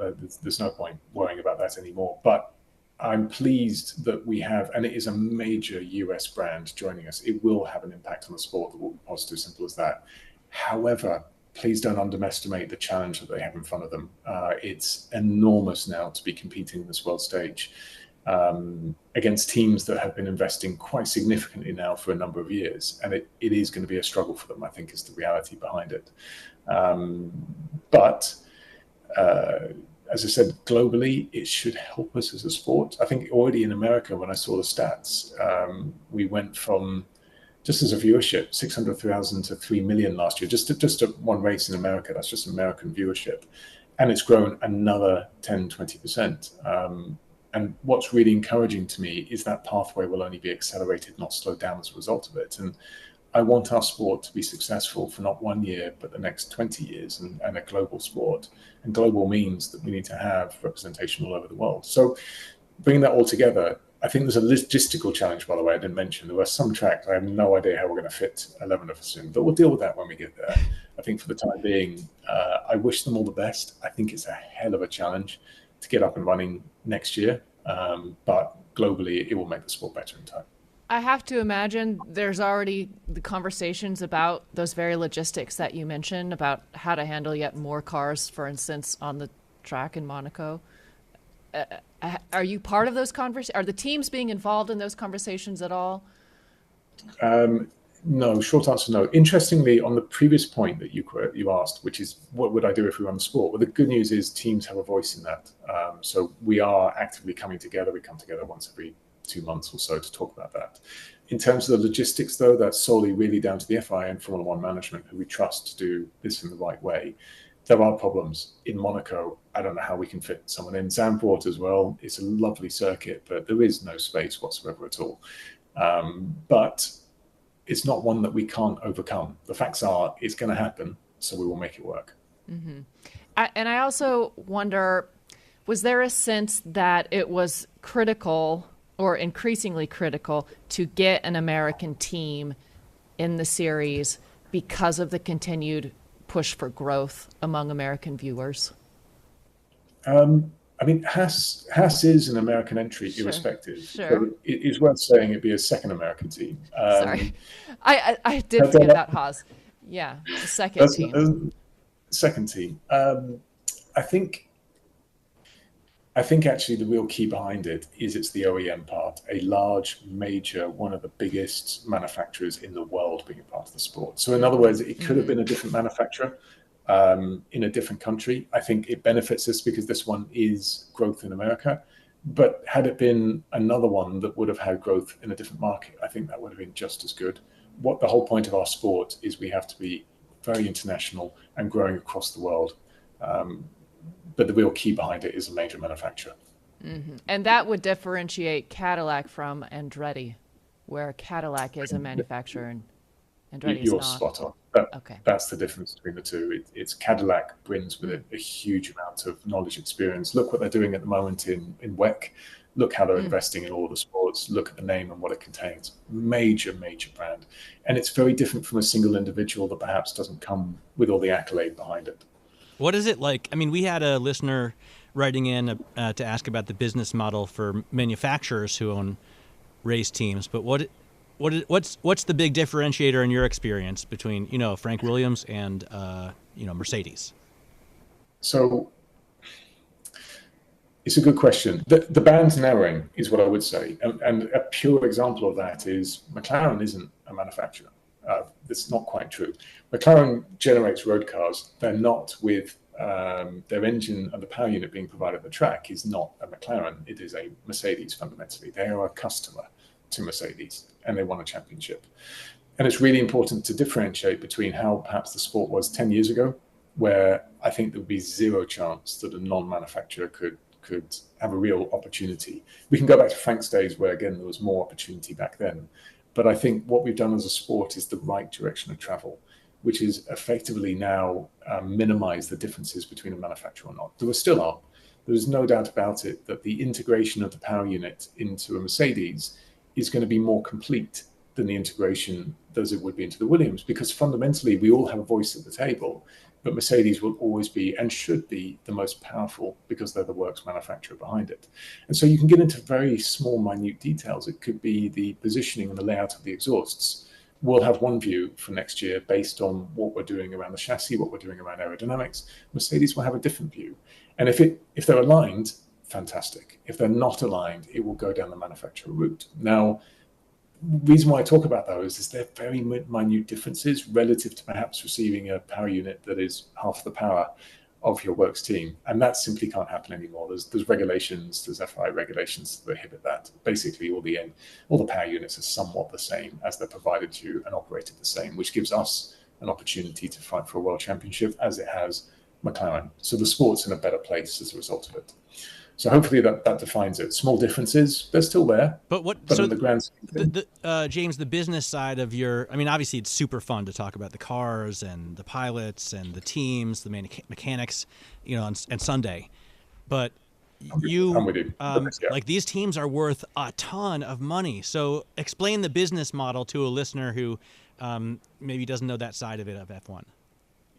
There's no point worrying about that anymore. But I'm pleased that we have, and it is a major US brand joining us. It will have an impact on the sport that will be positive, simple as that. However, please don't underestimate the challenge that they have in front of them. It's enormous now to be competing in this world stage against teams that have been investing quite significantly now for a number of years. And it is going to be a struggle for them, I think, is the reality behind it. But as I said, globally, it should help us as a sport. I think already in America, when I saw the stats, we went from, just as a viewership, 600,000 to 3 million last year, just one race in America. That's just American viewership. And it's grown another 10, 20%. And what's really encouraging to me is that pathway will only be accelerated, not slowed down as a result of it. And I want our sport to be successful for not 1 year, but the next 20 years and a global sport. And global means that we need to have representation all over the world. So bringing that all together, I think there's a logistical challenge, by the way, I didn't mention. There are some tracks, I have no idea how we're going to fit 11 of us in, but we'll deal with that when we get there. I think for the time being, I wish them all the best. I think it's a hell of a challenge to get up and running next year, but globally, it will make the sport better in time. I have to imagine there's already the conversations about those very logistics that you mentioned about how to handle yet more cars, for instance, on the track in Monaco. Are you part of those conversations? Are the teams being involved in those conversations at all? No, short answer, no. Interestingly, on the previous point that you asked, which is what would I do if we won the sport? Well, the good news is teams have a voice in that. So we are actively coming together. We come together once every 2 months or so to talk about that. In terms of the logistics, though, that's solely really down to the FIA and Formula One management, who we trust to do this in the right way. There are problems. In Monaco, I don't know how we can fit someone in. Zandvoort as well. It's a lovely circuit, but there is no space whatsoever at all. But it's not one that we can't overcome. The facts are it's going to happen, so we will make it work. Mm-hmm. And I also wonder, was there a sense that it was critical or increasingly critical to get an American team in the series because of the continued push for growth among American viewers? I mean, Haas is an American entry, irrespective. Sure. So it is worth saying it'd be a second American team. Sorry, I did forget about Haas. Yeah, the second team. Second team. I think actually the real key behind it is it's the OEM part, a large, major, one of the biggest manufacturers in the world being a part of the sport. So in other words, it could have been a different manufacturer in a different country. I think it benefits us because this one is growth in America. But had it been another one that would have had growth in a different market, I think that would have been just as good. What the whole point of our sport is, we have to be very international and growing across the world. But the real key behind it is a major manufacturer. Mm-hmm. And that would differentiate Cadillac from Andretti, where Cadillac is a manufacturer and Andretti is not. You're spot on. Okay. That's the difference between the two. It's Cadillac brings with it a huge amount of knowledge, experience. Look what they're doing at the moment in WEC. Look how they're investing in all the sports. Look at the name and what it contains. Major, major brand. And it's very different from a single individual that perhaps doesn't come with all the accolade behind it. What is it like? I mean, we had a listener writing in to ask about the business model for manufacturers who own race teams. But what's the big differentiator in your experience between, Frank Williams and Mercedes? So it's a good question. The band's narrowing is what I would say, and a pure example of that is McLaren isn't a manufacturer. That's not quite true. McLaren generates road cars. They're not with their engine and the power unit being provided at the track is not a McLaren. It is a Mercedes fundamentally. They are a customer to Mercedes and they won a championship. And it's really important to differentiate between how perhaps the sport was 10 years ago, where I think there would be zero chance that a non-manufacturer could have a real opportunity. We can go back to Frank's days where, again, there was more opportunity back then. But I think what we've done as a sport is the right direction of travel, which is effectively now minimize the differences between a manufacturer or not. There still are. There is no doubt about it that the integration of the power unit into a Mercedes is going to be more complete than the integration as it would be into the Williams, because fundamentally we all have a voice at the table, but Mercedes will always be and should be the most powerful because they're the works manufacturer behind it. And so you can get into very small, minute details. It could be the positioning and the layout of the exhausts. We'll have one view for next year based on what we're doing around the chassis, what we're doing around aerodynamics. Mercedes will have a different view. And if they're aligned, fantastic. If they're not aligned, it will go down the manufacturer route. Now, the reason why I talk about those is they're very minute differences relative to perhaps receiving a power unit that is half the power of your works team. And that simply can't happen anymore. There's regulations, there's FIA regulations that prohibit that. Basically, all the power units are somewhat the same as they're provided to you and operated the same, which gives us an opportunity to fight for a world championship as it has McLaren. So the sport's in a better place as a result of it. So hopefully that defines it. Small differences, they're still there. But in the grand scheme, James, the business side of obviously it's super fun to talk about the cars and the pilots and the teams, the mechanics, and Sunday. But I'm with you. Like these teams are worth a ton of money. So explain the business model to a listener who maybe doesn't know that side of it of F1.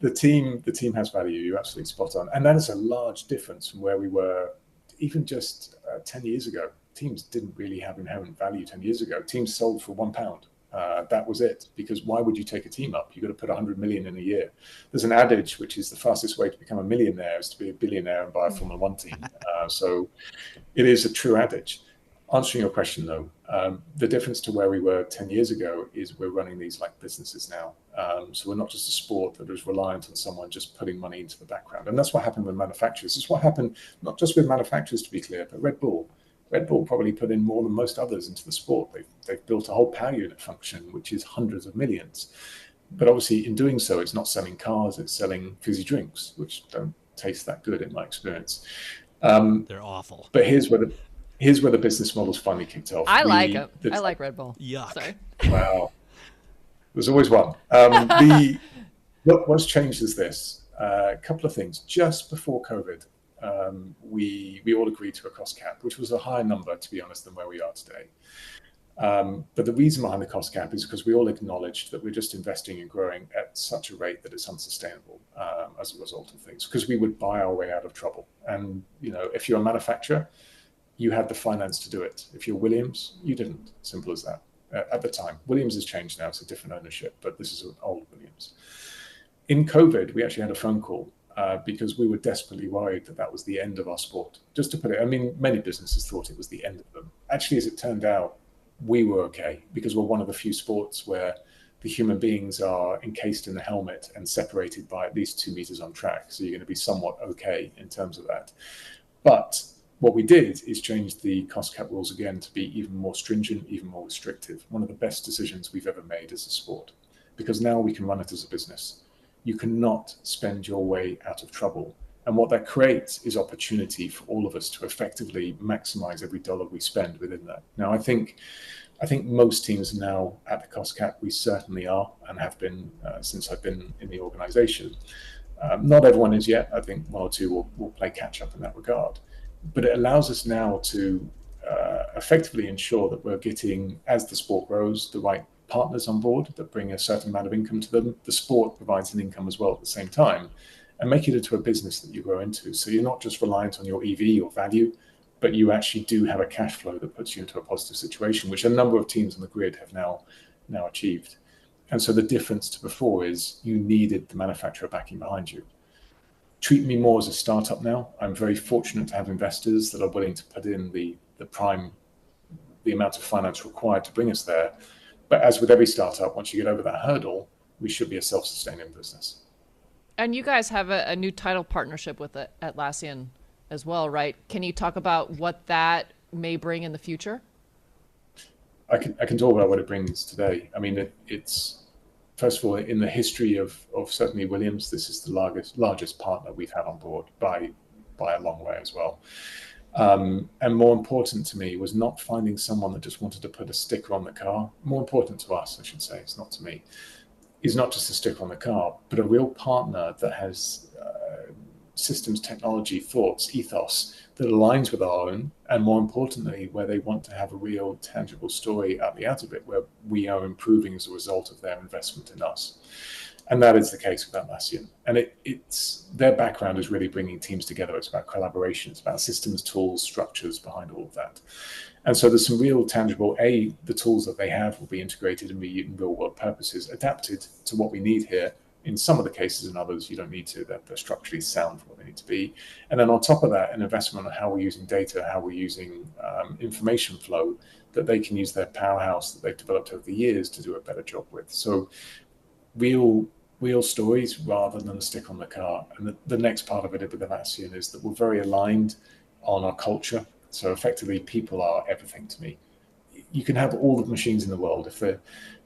The team has value. You're absolutely spot on. And that is a large difference from where we were even just 10 years ago. Teams didn't really have inherent value 10 years ago. Teams sold for £1. That was it. Because why would you take a team up? You've got to put 100 million in a year. There's an adage, which is the fastest way to become a millionaire is to be a billionaire and buy a Formula One team. So it is a true adage. Answering your question, though, the difference to where we were 10 years ago is we're running these like businesses now. So we're not just a sport that is reliant on someone just putting money into the background. And that's what happened with manufacturers. It's what happened not just with manufacturers, to be clear, but Red Bull. Red Bull probably put in more than most others into the sport. They've built a whole power unit function, which is hundreds of millions. But obviously, in doing so, it's not selling cars, it's selling fizzy drinks, which don't taste that good in my experience. They're awful. But here's where the business model's finally kicked off. I like them. I like Red Bull. Yuck. Sorry. Wow. There's always one. What's changed is this. A couple of things. Just before COVID, we all agreed to a cost cap, which was a higher number, to be honest, than where we are today. But the reason behind the cost cap is because we all acknowledged that we're just investing and growing at such a rate that it's unsustainable as a result of things, because we would buy our way out of trouble. And, if you're a manufacturer, you had the finance to do it. If you're Williams, you didn't. Simple as that. At the time, Williams has changed now. It's a different ownership, but this is an old Williams. In COVID, we actually had a phone call because we were desperately worried that was the end of our sport. Just to put it, many businesses thought it was the end of them. Actually, as it turned out, we were okay because we're one of the few sports where the human beings are encased in the helmet and separated by at least 2 meters on track. So you're going to be somewhat okay in terms of that. But what we did is change the cost cap rules again to be even more stringent, even more restrictive. One of the best decisions we've ever made as a sport, because now we can run it as a business. You cannot spend your way out of trouble. And what that creates is opportunity for all of us to effectively maximize every dollar we spend within that. Now, I think most teams are now at the cost cap. We certainly are and have been since I've been in the organization. Not everyone is yet. I think one or two will play catch up in that regard. But it allows us now to effectively ensure that we're getting, as the sport grows, the right partners on board that bring a certain amount of income to them. The sport provides an income as well at the same time, and make it into a business that you grow into. So you're not just reliant on your EV or value, but you actually do have a cash flow that puts you into a positive situation, which a number of teams on the grid have now achieved. And so the difference to before is you needed the manufacturer backing behind you. Treat me more as a startup now. I'm very fortunate to have investors that are willing to put in the amount of finance required to bring us there. But as with every startup, once you get over that hurdle, we should be a self-sustaining business. And you guys have a new title partnership with Atlassian as well, right? Can you talk about what that may bring in the future? I can talk about what it brings today. It's first of all, in the history of certainly Williams, this is the largest partner we've had on board by a long way as well. And more important to me was not finding someone that just wanted to put a sticker on the car. More important to us, I should say, it's not to me, is not just a sticker on the car, but a real partner that has systems, technology, thoughts, ethos that aligns with our own, and more importantly, where they want to have a real tangible story at the out of it, where we are improving as a result of their investment in us. And that is the case with Atlassian. And it's their background is really bringing teams together. It's about collaboration. It's about systems, tools, structures behind all of that. And so there's some real tangible, the tools that they have will be integrated and be used in real world purposes, adapted to what we need here. In some of the cases, in others, you don't need to. They're structurally sound for what they need to be. And then on top of that, an investment on how we're using data, how we're using information flow, that they can use their powerhouse that they've developed over the years to do a better job with. So real stories rather than a stick on the car. And the next part of it with Atlassian is that we're very aligned on our culture. So effectively, people are everything to me. You can have all the machines in the world,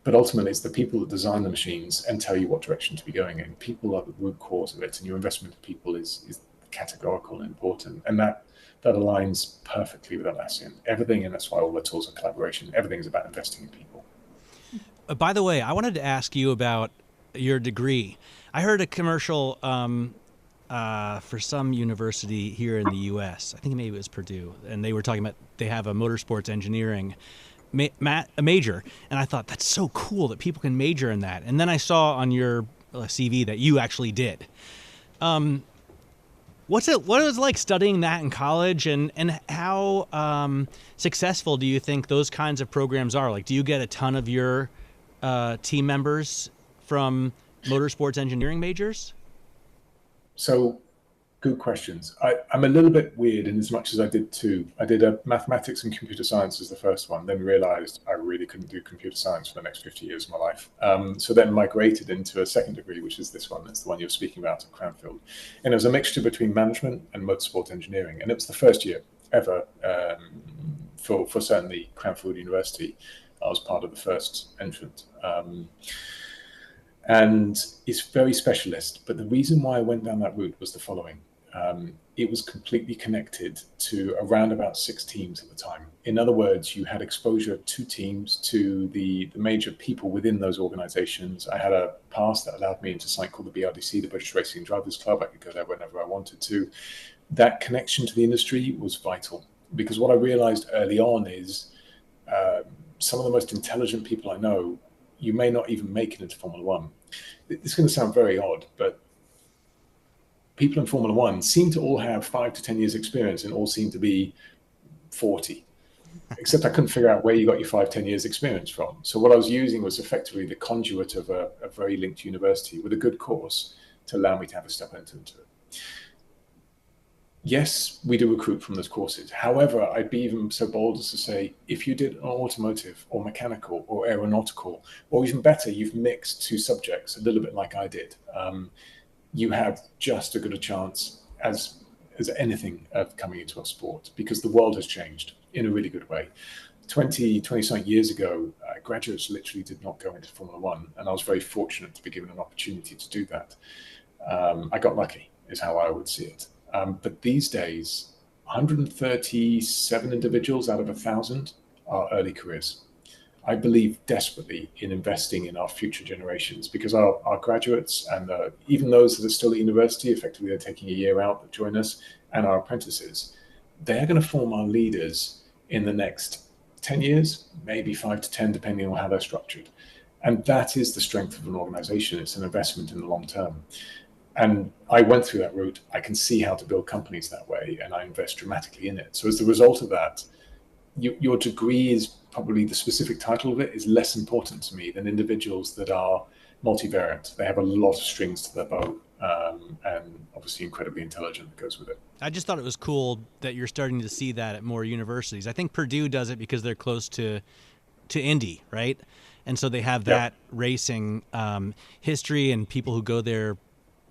but ultimately it's the people that design the machines and tell you what direction to be going in. People are the root cause of it, and your investment in people is categorical and important. And that aligns perfectly with Atlassian. Everything, and that's why all the tools are collaboration. Everything is about investing in people. By the way, I wanted to ask you about your degree. I heard a commercial for some university here in the U.S. I think maybe it was Purdue, and they were talking about they have a motorsports engineering major, and I thought that's so cool that people can major in that. And then I saw on your CV that you actually did. What it was like studying that in college, and how successful do you think those kinds of programs are? Like, do you get a ton of your team members from motorsports engineering majors? So, good questions. I'm a little bit weird in as much as I did two. I did a mathematics and computer science as the first one, then realized I really couldn't do computer science for the next 50 years of my life. So then migrated into a second degree, which is this one. That's the one you're speaking about at Cranfield. And it was a mixture between management and motorsport engineering. And it was the first year. ever. For certainly Cranfield University, I was part of the first entrant. And it's very specialist. But the reason why I went down that route was the following. It was completely connected to around about 6 teams at the time. In other words, you had exposure to teams, to the major people within those organizations. I had a pass that allowed me into something called the BRDC, the British Racing Drivers Club. I could go there whenever I wanted to. That connection to the industry was vital, because what I realized early on is some of the most intelligent people I know, you may not even make it into Formula One. It's going to sound very odd, but people in Formula One seem to all have 5 to 10 years experience and all seem to be 40. Except I couldn't figure out where you got your 5, 10 years experience from. So what I was using was effectively the conduit of a very linked university with a good course to allow me to have a step into it. Yes, we do recruit from those courses. However, I'd be even so bold as to say, if you did an automotive or mechanical or aeronautical, or even better, you've mixed 2 subjects, a little bit like I did, you have just as good a chance as anything of coming into our sport, because the world has changed in a really good way. 20-something years ago, graduates literally did not go into Formula One, and I was very fortunate to be given an opportunity to do that. I got lucky, is how I would see it. But these days, 137 individuals out of 1,000 are early careers. I believe desperately in investing in our future generations, because our graduates and even those that are still at university, effectively they're taking a year out that join us, and our apprentices, they're going to form our leaders in the next 10 years, maybe 5 to 10, depending on how they're structured. And that is the strength of an organization. It's an investment in the long term. And I went through that route. I can see how to build companies that way, and I invest dramatically in it. So as a result of that, your degree is probably, the specific title of it is less important to me than individuals that are multivariate. They have a lot of strings to their bow, and obviously incredibly intelligent that goes with it. I just thought it was cool that you're starting to see that at more universities. I think Purdue does it because they're close to Indy, right? And so they have that racing history, and people who go there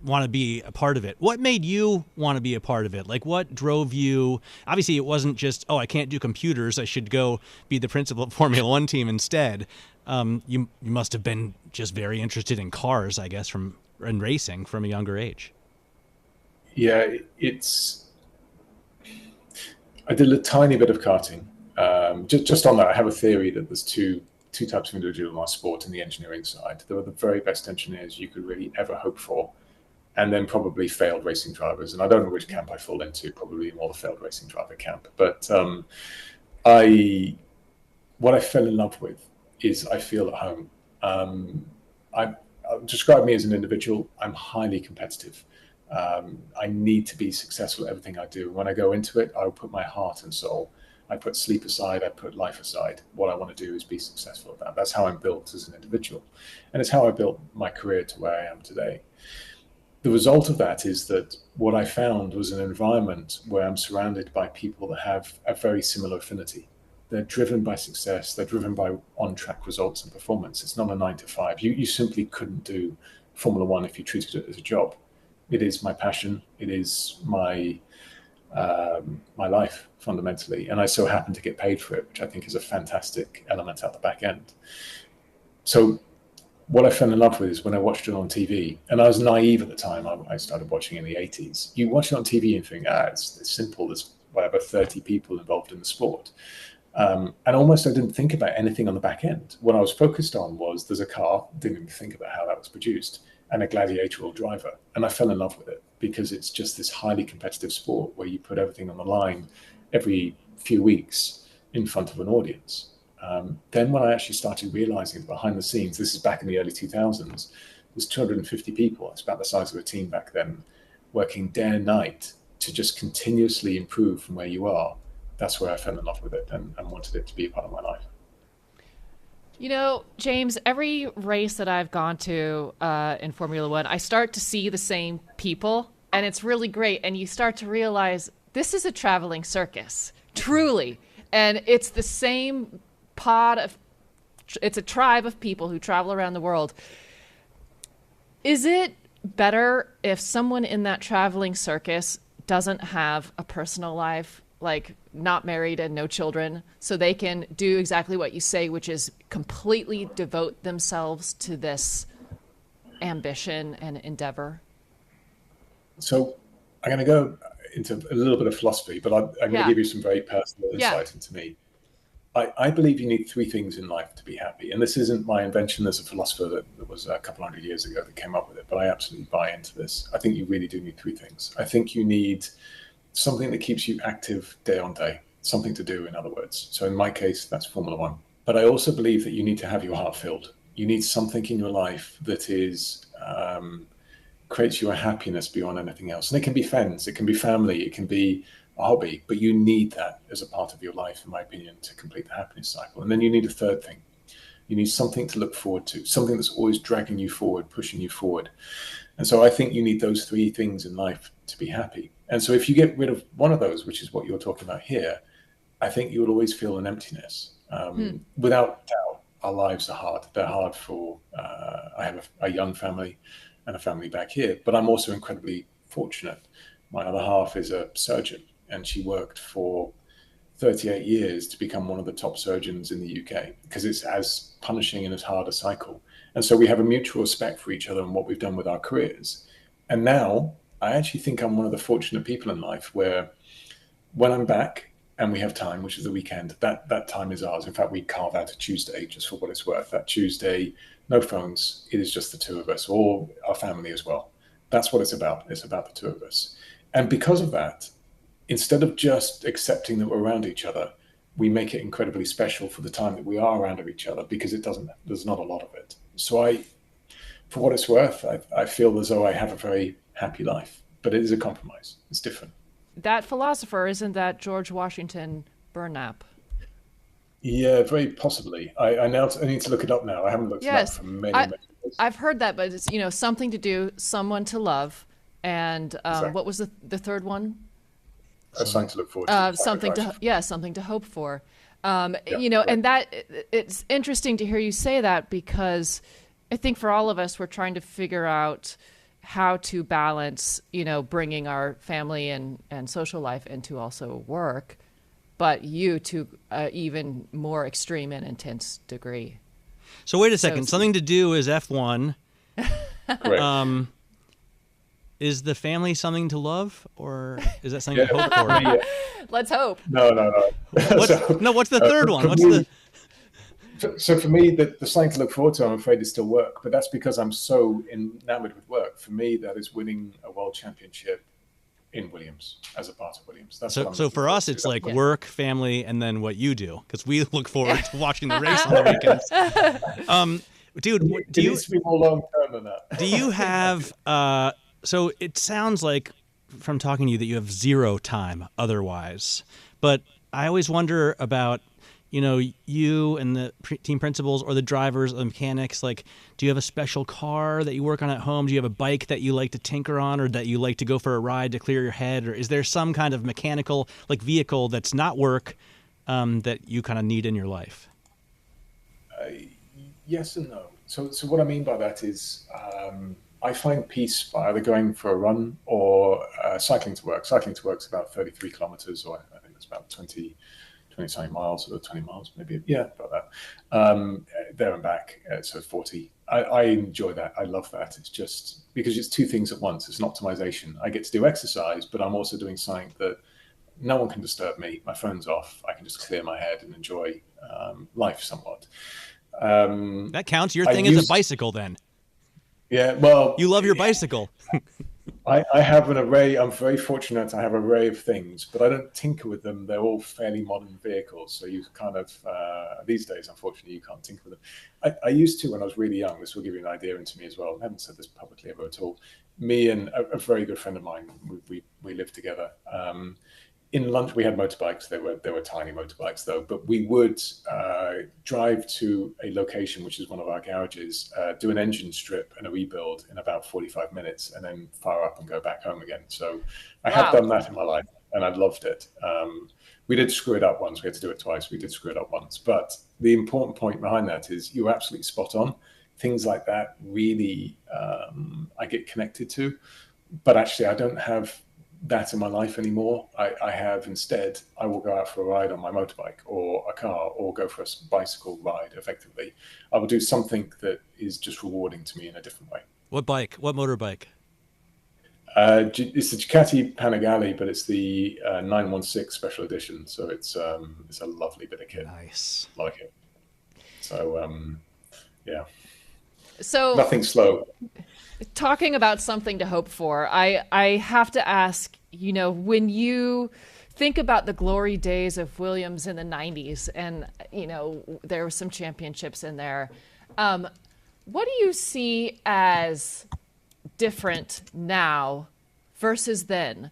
want to be a part of it. What made you want to be a part of it? Like, what drove you? Obviously, it wasn't just, I can't do computers, I should go be the principal of Formula One team instead. You must have been just very interested in cars, I guess, and racing from a younger age. Yeah, I did a tiny bit of karting. Just on that, I have a theory that there's two types of individual in our sport. In the engineering side, there are the very best engineers you could really ever hope for, and then probably failed racing drivers. And I don't know which camp I fall into, probably more the failed racing driver camp. But what I fell in love with is I feel at home. I describe me as an individual. I'm highly competitive. I need to be successful at everything I do. When I go into it, I will put my heart and soul. I put sleep aside, I put life aside. What I want to do is be successful at that. That's how I'm built as an individual. And it's how I built my career to where I am today. The result of that is that what I found was an environment where I'm surrounded by people that have a very similar affinity. They're driven by success. They're driven by on-track results and performance. It's not a 9 to 5. You simply couldn't do Formula One if you treated it as a job. It is my passion. It is my life, fundamentally. And I so happen to get paid for it, which I think is a fantastic element at the back end. So what I fell in love with is when I watched it on TV, and I was naive at the time. I started watching in the 80s. You watch it on TV and think, it's simple. There's whatever 30 people involved in the sport. And almost I didn't think about anything on the back end. What I was focused on was there's a car, didn't even think about how that was produced, and a gladiatorial driver. And I fell in love with it because it's just this highly competitive sport where you put everything on the line every few weeks in front of an audience. Then when I actually started realizing behind the scenes, this is back in the early 2000s, there's 250 people. It's about the size of a team back then, working day and night to just continuously improve from where you are. That's where I fell in love with it and wanted it to be a part of my life. You know, James, every race that I've gone to in Formula One, I start to see the same people, and it's really great. And you start to realize this is a traveling circus, truly. And it's the same it's a tribe of people who travel around the world. Is it better if someone in that traveling circus doesn't have a personal life? Like, not married and no children, so they can do exactly what you say, which is completely devote themselves to this ambition and endeavor? So I'm going to go into a little bit of philosophy, but I'm going to give you some very personal insight into me. I believe you need three things in life to be happy. And this isn't my invention. There's a philosopher that was a couple hundred years ago that came up with it, but I absolutely buy into this. I think you really do need three things. I think you need something that keeps you active day on day, something to do, in other words. So in my case, that's Formula One. But I also believe that you need to have your heart filled. You need something in your life that is creates you a happiness beyond anything else. And it can be friends, it can be family, it can be a hobby, but you need that as a part of your life, in my opinion, to complete the happiness cycle. And then you need a third thing. You need something to look forward to, something that's always dragging you forward, pushing you forward. And so I think you need those three things in life to be happy. And so if you get rid of one of those, which is what you're talking about here, I think you will always feel an emptiness. Without doubt, our lives are hard. They're hard for, I have a young family and a family back here, but I'm also incredibly fortunate. My other half is a surgeon, and she worked for 38 years to become one of the top surgeons in the UK, because it's as punishing and as hard a cycle. And so we have a mutual respect for each other and what we've done with our careers. And now I actually think I'm one of the fortunate people in life where when I'm back and we have time, which is the weekend, that time is ours. In fact, we carve out a Tuesday just for what it's worth. That Tuesday, no phones, it is just the two of us, or our family as well. That's what it's about. It's about the two of us. And because of that, instead of just accepting that we're around each other, we make it incredibly special for the time that we are around each other, because there's not a lot of it. So for what it's worth, I feel as though I have a very happy life, but it is a compromise. It's different. That philosopher, isn't that George Washington Burnap? Yeah, very possibly. I need to look it up now. I haven't looked it up for many years. I've heard that, but it's, something to do, someone to love, and exactly. What was the third one? Something to look forward to. Something to hope for. And that it's interesting to hear you say that, because I think for all of us, we're trying to figure out how to balance, bringing our family and social life into also work, but you to even more extreme and intense degree. So wait a second. Something to do is F1. Right. Is the family something to love, or is that something to hope for? Yeah. Let's hope. No. What's the third one? So for me, the something to look forward to, I'm afraid, is still work. But that's because I'm so enamored with work. For me, that is winning a world championship in Williams, as a part of Williams. So for us, it's like work, family, and then what you do, because we look forward to watching the race on the weekends. Dude, it needs to be more long term than that. Do you have? So it sounds like from talking to you that you have zero time otherwise. But I always wonder about, you and the team principals or the drivers or the mechanics. Like, do you have a special car that you work on at home? Do you have a bike that you like to tinker on, or that you like to go for a ride to clear your head? Or is there some kind of mechanical vehicle that's not work that you kind of need in your life? Yes and no. So what I mean by that is I find peace by either going for a run or cycling to work. Cycling to work is about 33 kilometers, or I think it's about 20 something miles, or 20 miles, maybe. Yeah, about that. There and back, so 40. I enjoy that. I love that. It's just because it's two things at once. It's an optimization. I get to do exercise, but I'm also doing something that no one can disturb me. My phone's off. I can just clear my head and enjoy life somewhat. That counts. Your thing is a bicycle, then. Yeah, well... You love your bicycle. I have an array. I'm very fortunate. I have an array of things, but I don't tinker with them. They're all fairly modern vehicles. So you kind of, these days, unfortunately, you can't tinker with them. I used to when I was really young. This will give you an idea into me as well. I haven't said this publicly ever at all. Me and a very good friend of mine, we lived together. In London, we had motorbikes. They were tiny motorbikes, though. But we would drive to a location, which is one of our garages, do an engine strip and a rebuild in about 45 minutes, and then fire up and go back home again. So I have done that in my life, and I loved it. We did screw it up once. We had to do it twice. We did screw it up once. But the important point behind that is you're absolutely spot on. Things like that really I get connected to. But actually, I don't have that in my life anymore. I have instead, I will go out for a ride on my motorbike or a car or go for a bicycle ride effectively. I will do something that is just rewarding to me in a different way. What bike? What motorbike? It's the Ducati Panigale, but it's the 916 special edition. So it's a lovely bit of kit. Nice. Like it. So, yeah. So nothing slow. Talking about something to hope for, I have to ask, when you think about the glory days of Williams in the 90s, and, there were some championships in there, what do you see as different now versus then,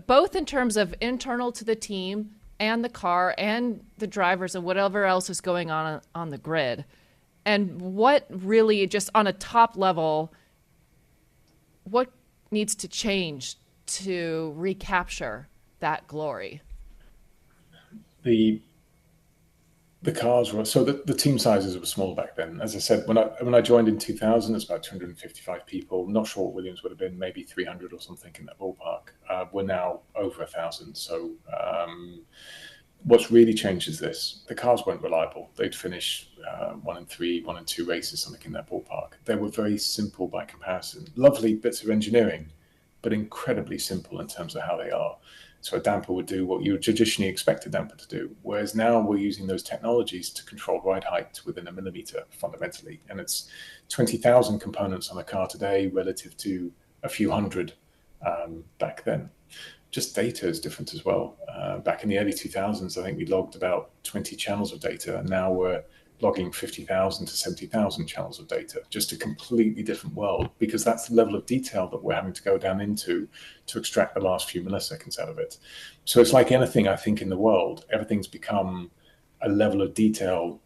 both in terms of internal to the team and the car and the drivers and whatever else is going on the grid? And what really, just on a top level, what needs to change to recapture that glory? The cars were, so the team sizes were small back then. As I said, when I joined in 2000, it's about 255 people. Not sure what Williams would have been, maybe 300 or something in that ballpark. We're now over 1,000. So what's really changed is this: the cars weren't reliable. They'd finish 1 and 3, 1 and 2 races, something in that ballpark. They were very simple by comparison. Lovely bits of engineering, but incredibly simple in terms of how they are. So a damper would do what you would traditionally expect a damper to do, whereas now we're using those technologies to control ride height within a millimeter fundamentally. And it's 20,000 components on a car today relative to a few hundred back then. Just data is different as well. Back in the early 2000s, I think we logged about 20 channels of data, and now we're logging 50,000 to 70,000 channels of data. Just a completely different world, because that's the level of detail that we're having to go down into to extract the last few milliseconds out of it. So it's like anything, I think, in the world, everything's become a level of detail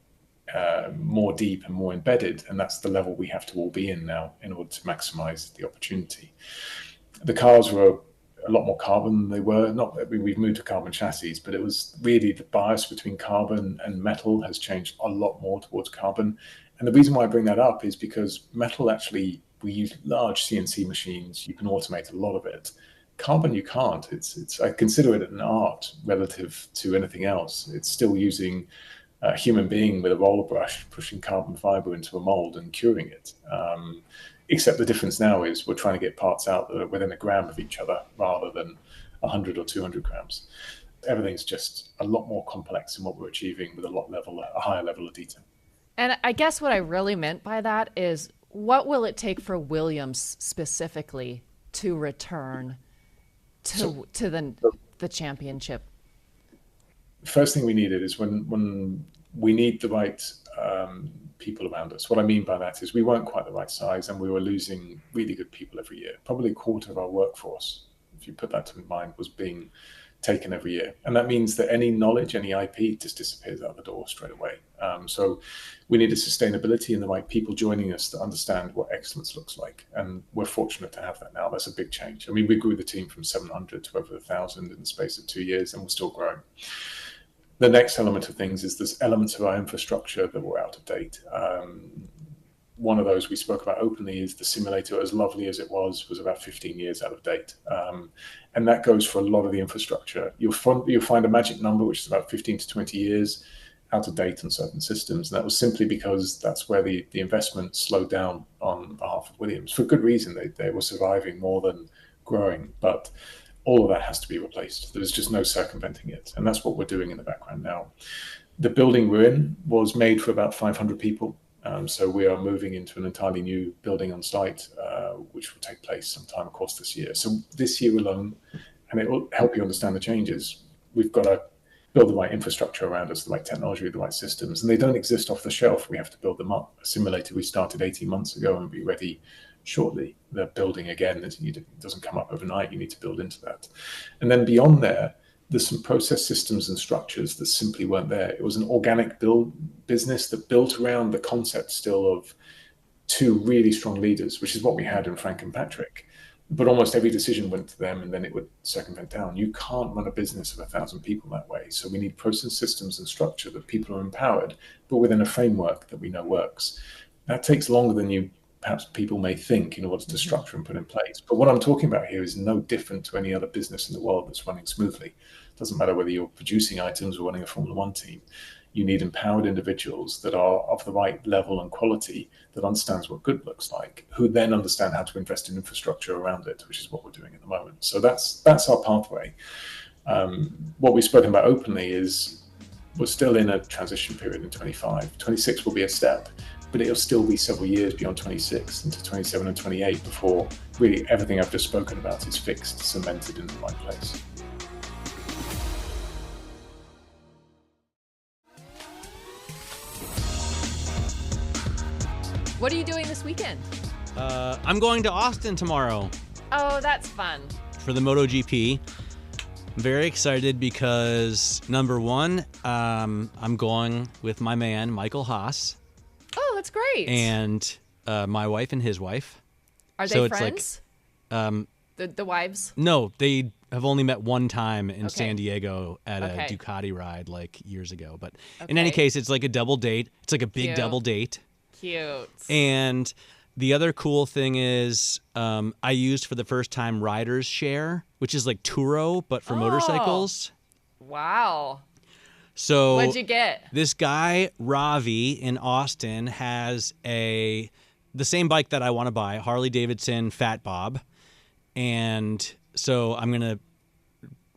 more deep and more embedded, and that's the level we have to all be in now in order to maximize the opportunity. The cars were a lot more carbon than they were. Not that we've moved to carbon chassis, but it was really the bias between carbon and metal has changed a lot more towards carbon. And the reason why I bring that up is because metal, actually, we use large CNC machines. You can automate a lot of it. Carbon, you can't. It's I consider it an art relative to anything else. It's still using a human being with a roller brush, pushing carbon fiber into a mold and curing it. Except the difference now is we're trying to get parts out that are within a gram of each other rather than 100 or 200 grams. Everything's just a lot more complex in what we're achieving with a higher level of detail. And I guess what I really meant by that is, what will it take for Williams specifically to return to the championship? First thing we needed is when we need the right people around us. What I mean by that is we weren't quite the right size, and we were losing really good people every year. Probably a quarter of our workforce, if you put that to mind, was being taken every year. And that means that any knowledge, any IP just disappears out the door straight away. So we needed sustainability and the right people joining us to understand what excellence looks like. And we're fortunate to have that now. That's a big change. I mean, we grew the team from 700 to over 1,000 in the space of 2 years, and we're still growing. The next element of things is there's elements of our infrastructure that were out of date. One of those we spoke about openly is the simulator, as lovely as it was about 15 years out of date. And that goes for a lot of the infrastructure. You'll find a magic number, which is about 15 to 20 years out of date on certain systems. And that was simply because that's where the investment slowed down on behalf of Williams. For good reason, they were surviving more than growing. But all of that has to be replaced. There's just no circumventing it. And that's what we're doing in the background now. The building we're in was made for about 500 people. So we are moving into an entirely new building on site, which will take place sometime across this year. So this year alone, and it will help you understand the changes, we've got to build the right infrastructure around us, the right technology, the right systems. And they don't exist off the shelf. We have to build them up. A simulator we started 18 months ago and be ready shortly. The building, again, it doesn't come up overnight. You need to build into that. And then beyond there, there's some process systems and structures that simply weren't there. It was an organic business that built around the concept still of two really strong leaders, which is what we had in Frank and Patrick. But almost every decision went to them, and then it would circumvent down. You can't run a business of 1,000 people that way. So we need process systems and structure that people are empowered, but within a framework that we know works. That takes longer than you perhaps people may think in order to structure and put in place. But what I'm talking about here is no different to any other business in the world that's running smoothly. It doesn't matter whether you're producing items or running a Formula One team. You need empowered individuals that are of the right level and quality, that understands what good looks like, who then understand how to invest in infrastructure around it, which is what we're doing at the moment. So that's our pathway. What we've spoken about openly is we're still in a transition period in 25. 26 will be a step, but it'll still be several years beyond 26 into 27 and 28 before really everything I've just spoken about is fixed, cemented in the right place. What are you doing this weekend? I'm going to Austin tomorrow. Oh, that's fun. For the MotoGP. I'm very excited because, number one, I'm going with my man, Michael Haas. Oh, that's great. And my wife and his wife. Are they friends? The wives? No, they have only met one time in San Diego at a Ducati ride like years ago. But in any case, it's like a double date. It's like a big double date. Cute. And the other cool thing is I used for the first time Riders Share, which is like Turo, but for motorcycles. Wow. So what'd you get? This guy, Ravi, in Austin, has the same bike that I want to buy, Harley Davidson Fat Bob. And so I'm going to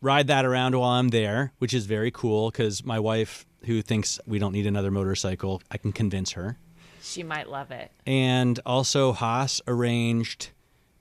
ride that around while I'm there, which is very cool because my wife, who thinks we don't need another motorcycle, I can convince her. She might love it. And also Haas arranged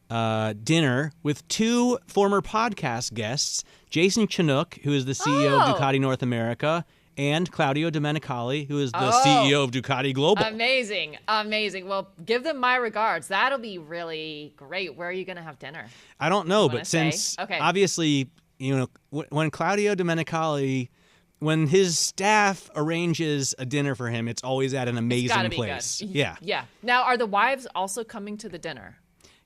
dinner with two former podcast guests, Jason Chinook, who is the CEO of Ducati North America, and Claudio Domenicali, who is the CEO of Ducati Global. Amazing. Amazing. Well, give them my regards. That'll be really great. Where are you going to have dinner? I don't know, but since obviously, when Claudio Domenicali, when his staff arranges a dinner for him, it's always at an amazing place. Good. Yeah. Yeah. Now, are the wives also coming to the dinner?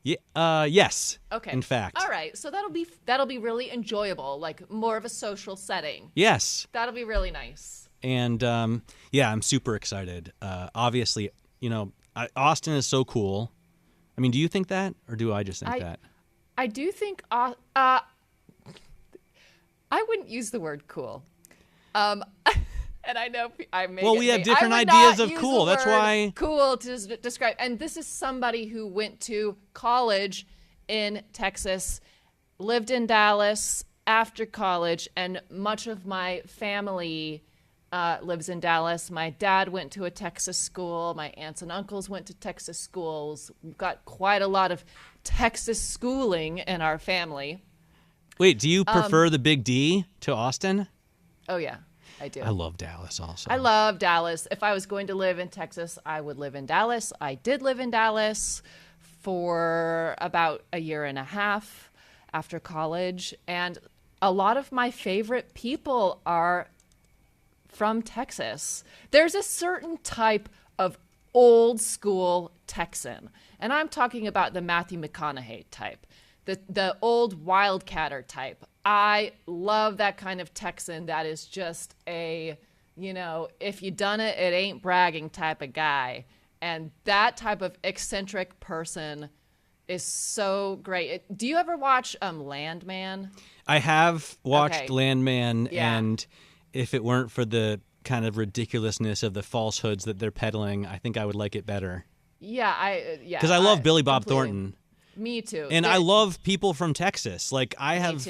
Yeah. Yes. Okay. In fact. All right. So that'll be really enjoyable, like more of a social setting. Yes. That'll be really nice. And I'm super excited. Obviously, Austin is so cool. I mean, do you think that, or do I just think that? I do think. I wouldn't use the word cool. And I know I may. Well, we have different ideas of cool. That's why cool to describe. And this is somebody who went to college in Texas, lived in Dallas after college, and much of my family lives in Dallas. My dad went to a Texas school. My aunts and uncles went to Texas schools. We've got quite a lot of Texas schooling in our family. Wait, do you prefer the Big D to Austin? Oh, yeah, I do. I love Dallas also. I love Dallas. If I was going to live in Texas, I would live in Dallas. I did live in Dallas for about a year and a half after college. And a lot of my favorite people are from Texas. There's a certain type of old school Texan. And I'm talking about the Matthew McConaughey type, the old wildcatter type. I love that kind of Texan that is just a, if you done it, it ain't bragging type of guy. And that type of eccentric person is so great. Do you ever watch Landman? I have watched Landman, and if it weren't for the kind of ridiculousness of the falsehoods that they're peddling, I think I would like it better. Yeah, because I love Billy Bob Thornton. Me too. And I love people from Texas. Like I have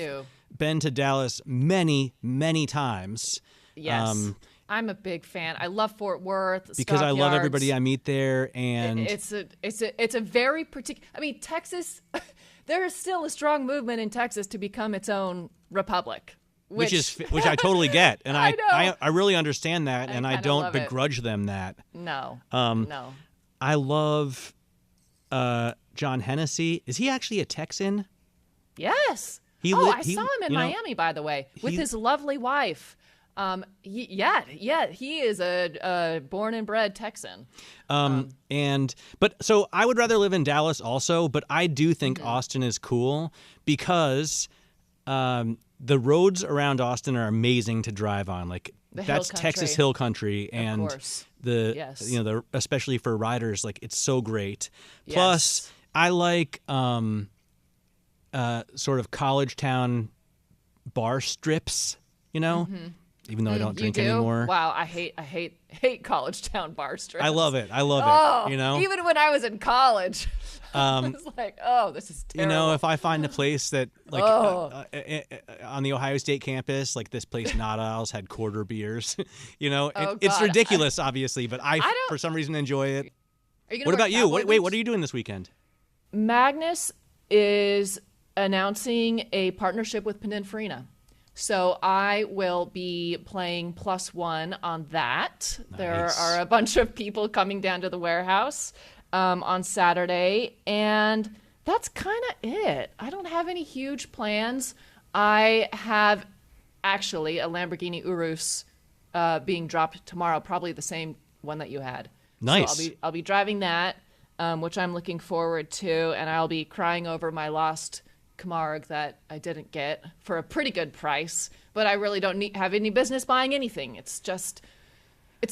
been to Dallas many, many times. Yes. I'm a big fan. I love Fort Worth because I love Yards. everybody I meet there, and it's a very particular. I mean, Texas. There is still a strong movement in Texas to become its own republic, which I totally get, and I really understand that, and I don't begrudge them that. No, no. I love John Hennessy. Is he actually a Texan? Yes. I saw him in Miami, by the way, with his lovely wife. He is a born and bred Texan. So I would rather live in Dallas also, but I do think Austin is cool because the roads around Austin are amazing to drive on. Like that's Texas Hill Country, and of course. Especially for riders, like it's so great. Plus, I like sort of college town bar strips, even though I don't drink anymore. Wow, I hate college town bar strips. I love it. Even when I was in college. I was like, oh, this is terrible. If I find a place that, like, on the Ohio State campus, like this place, Not Owls, had quarter beers, it's ridiculous, obviously, but I for some reason, enjoy it. What about you? Wait, what are you doing this weekend? Magnus is announcing a partnership with Pininfarina. So I will be playing +1 on that. Nice. There are a bunch of people coming down to the warehouse on Saturday, and that's kind of it. I don't have any huge plans. I have actually a Lamborghini Urus being dropped tomorrow, probably the same one that you had. Nice. So I'll be driving that, which I'm looking forward to, and I'll be crying over my lost Camargue that I didn't get for a pretty good price, but I really don't have any business buying anything. It's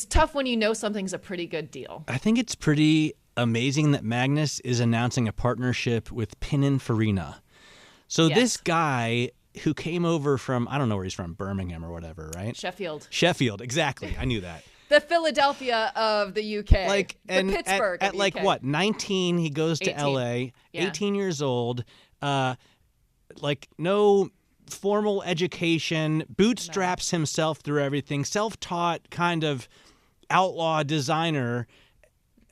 tough when you know something's a pretty good deal. I think it's pretty amazing that Magnus is announcing a partnership with Pininfarina. So this guy who came over from, I don't know where he's from, Birmingham or whatever, right? Sheffield, exactly. I knew that. The Philadelphia of the UK. The Pittsburgh at like UK. what, 19, he goes to 18. LA, 18 years old, no formal education, bootstraps himself through everything, self-taught kind of outlaw designer,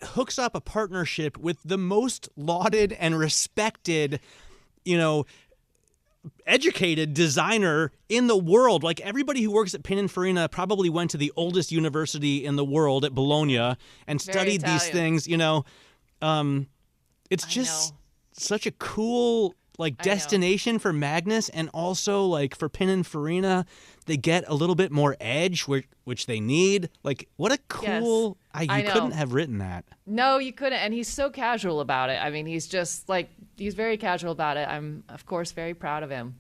hooks up a partnership with the most lauded and respected, educated designer in the world. Like, everybody who works at Pininfarina probably went to the oldest university in the world at Bologna and studied these things, it's just such a cool destination for Magnus, and also for Pininfarina, they get a little bit more edge, which they need. What a cool! You couldn't have written that. No, you couldn't. And he's so casual about it. I mean, he's just he's very casual about it. I'm of course very proud of him.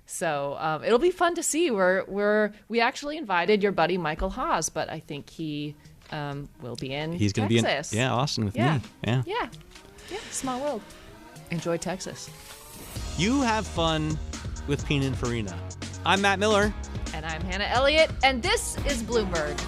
So it'll be fun to see. We actually invited your buddy Michael Haas, but I think he will be in. He's going to be in Austin with me. Yeah. Small world. Enjoy Texas. You have fun with Pininfarina. I'm Matt Miller. And I'm Hannah Elliott, and this is Bloomberg.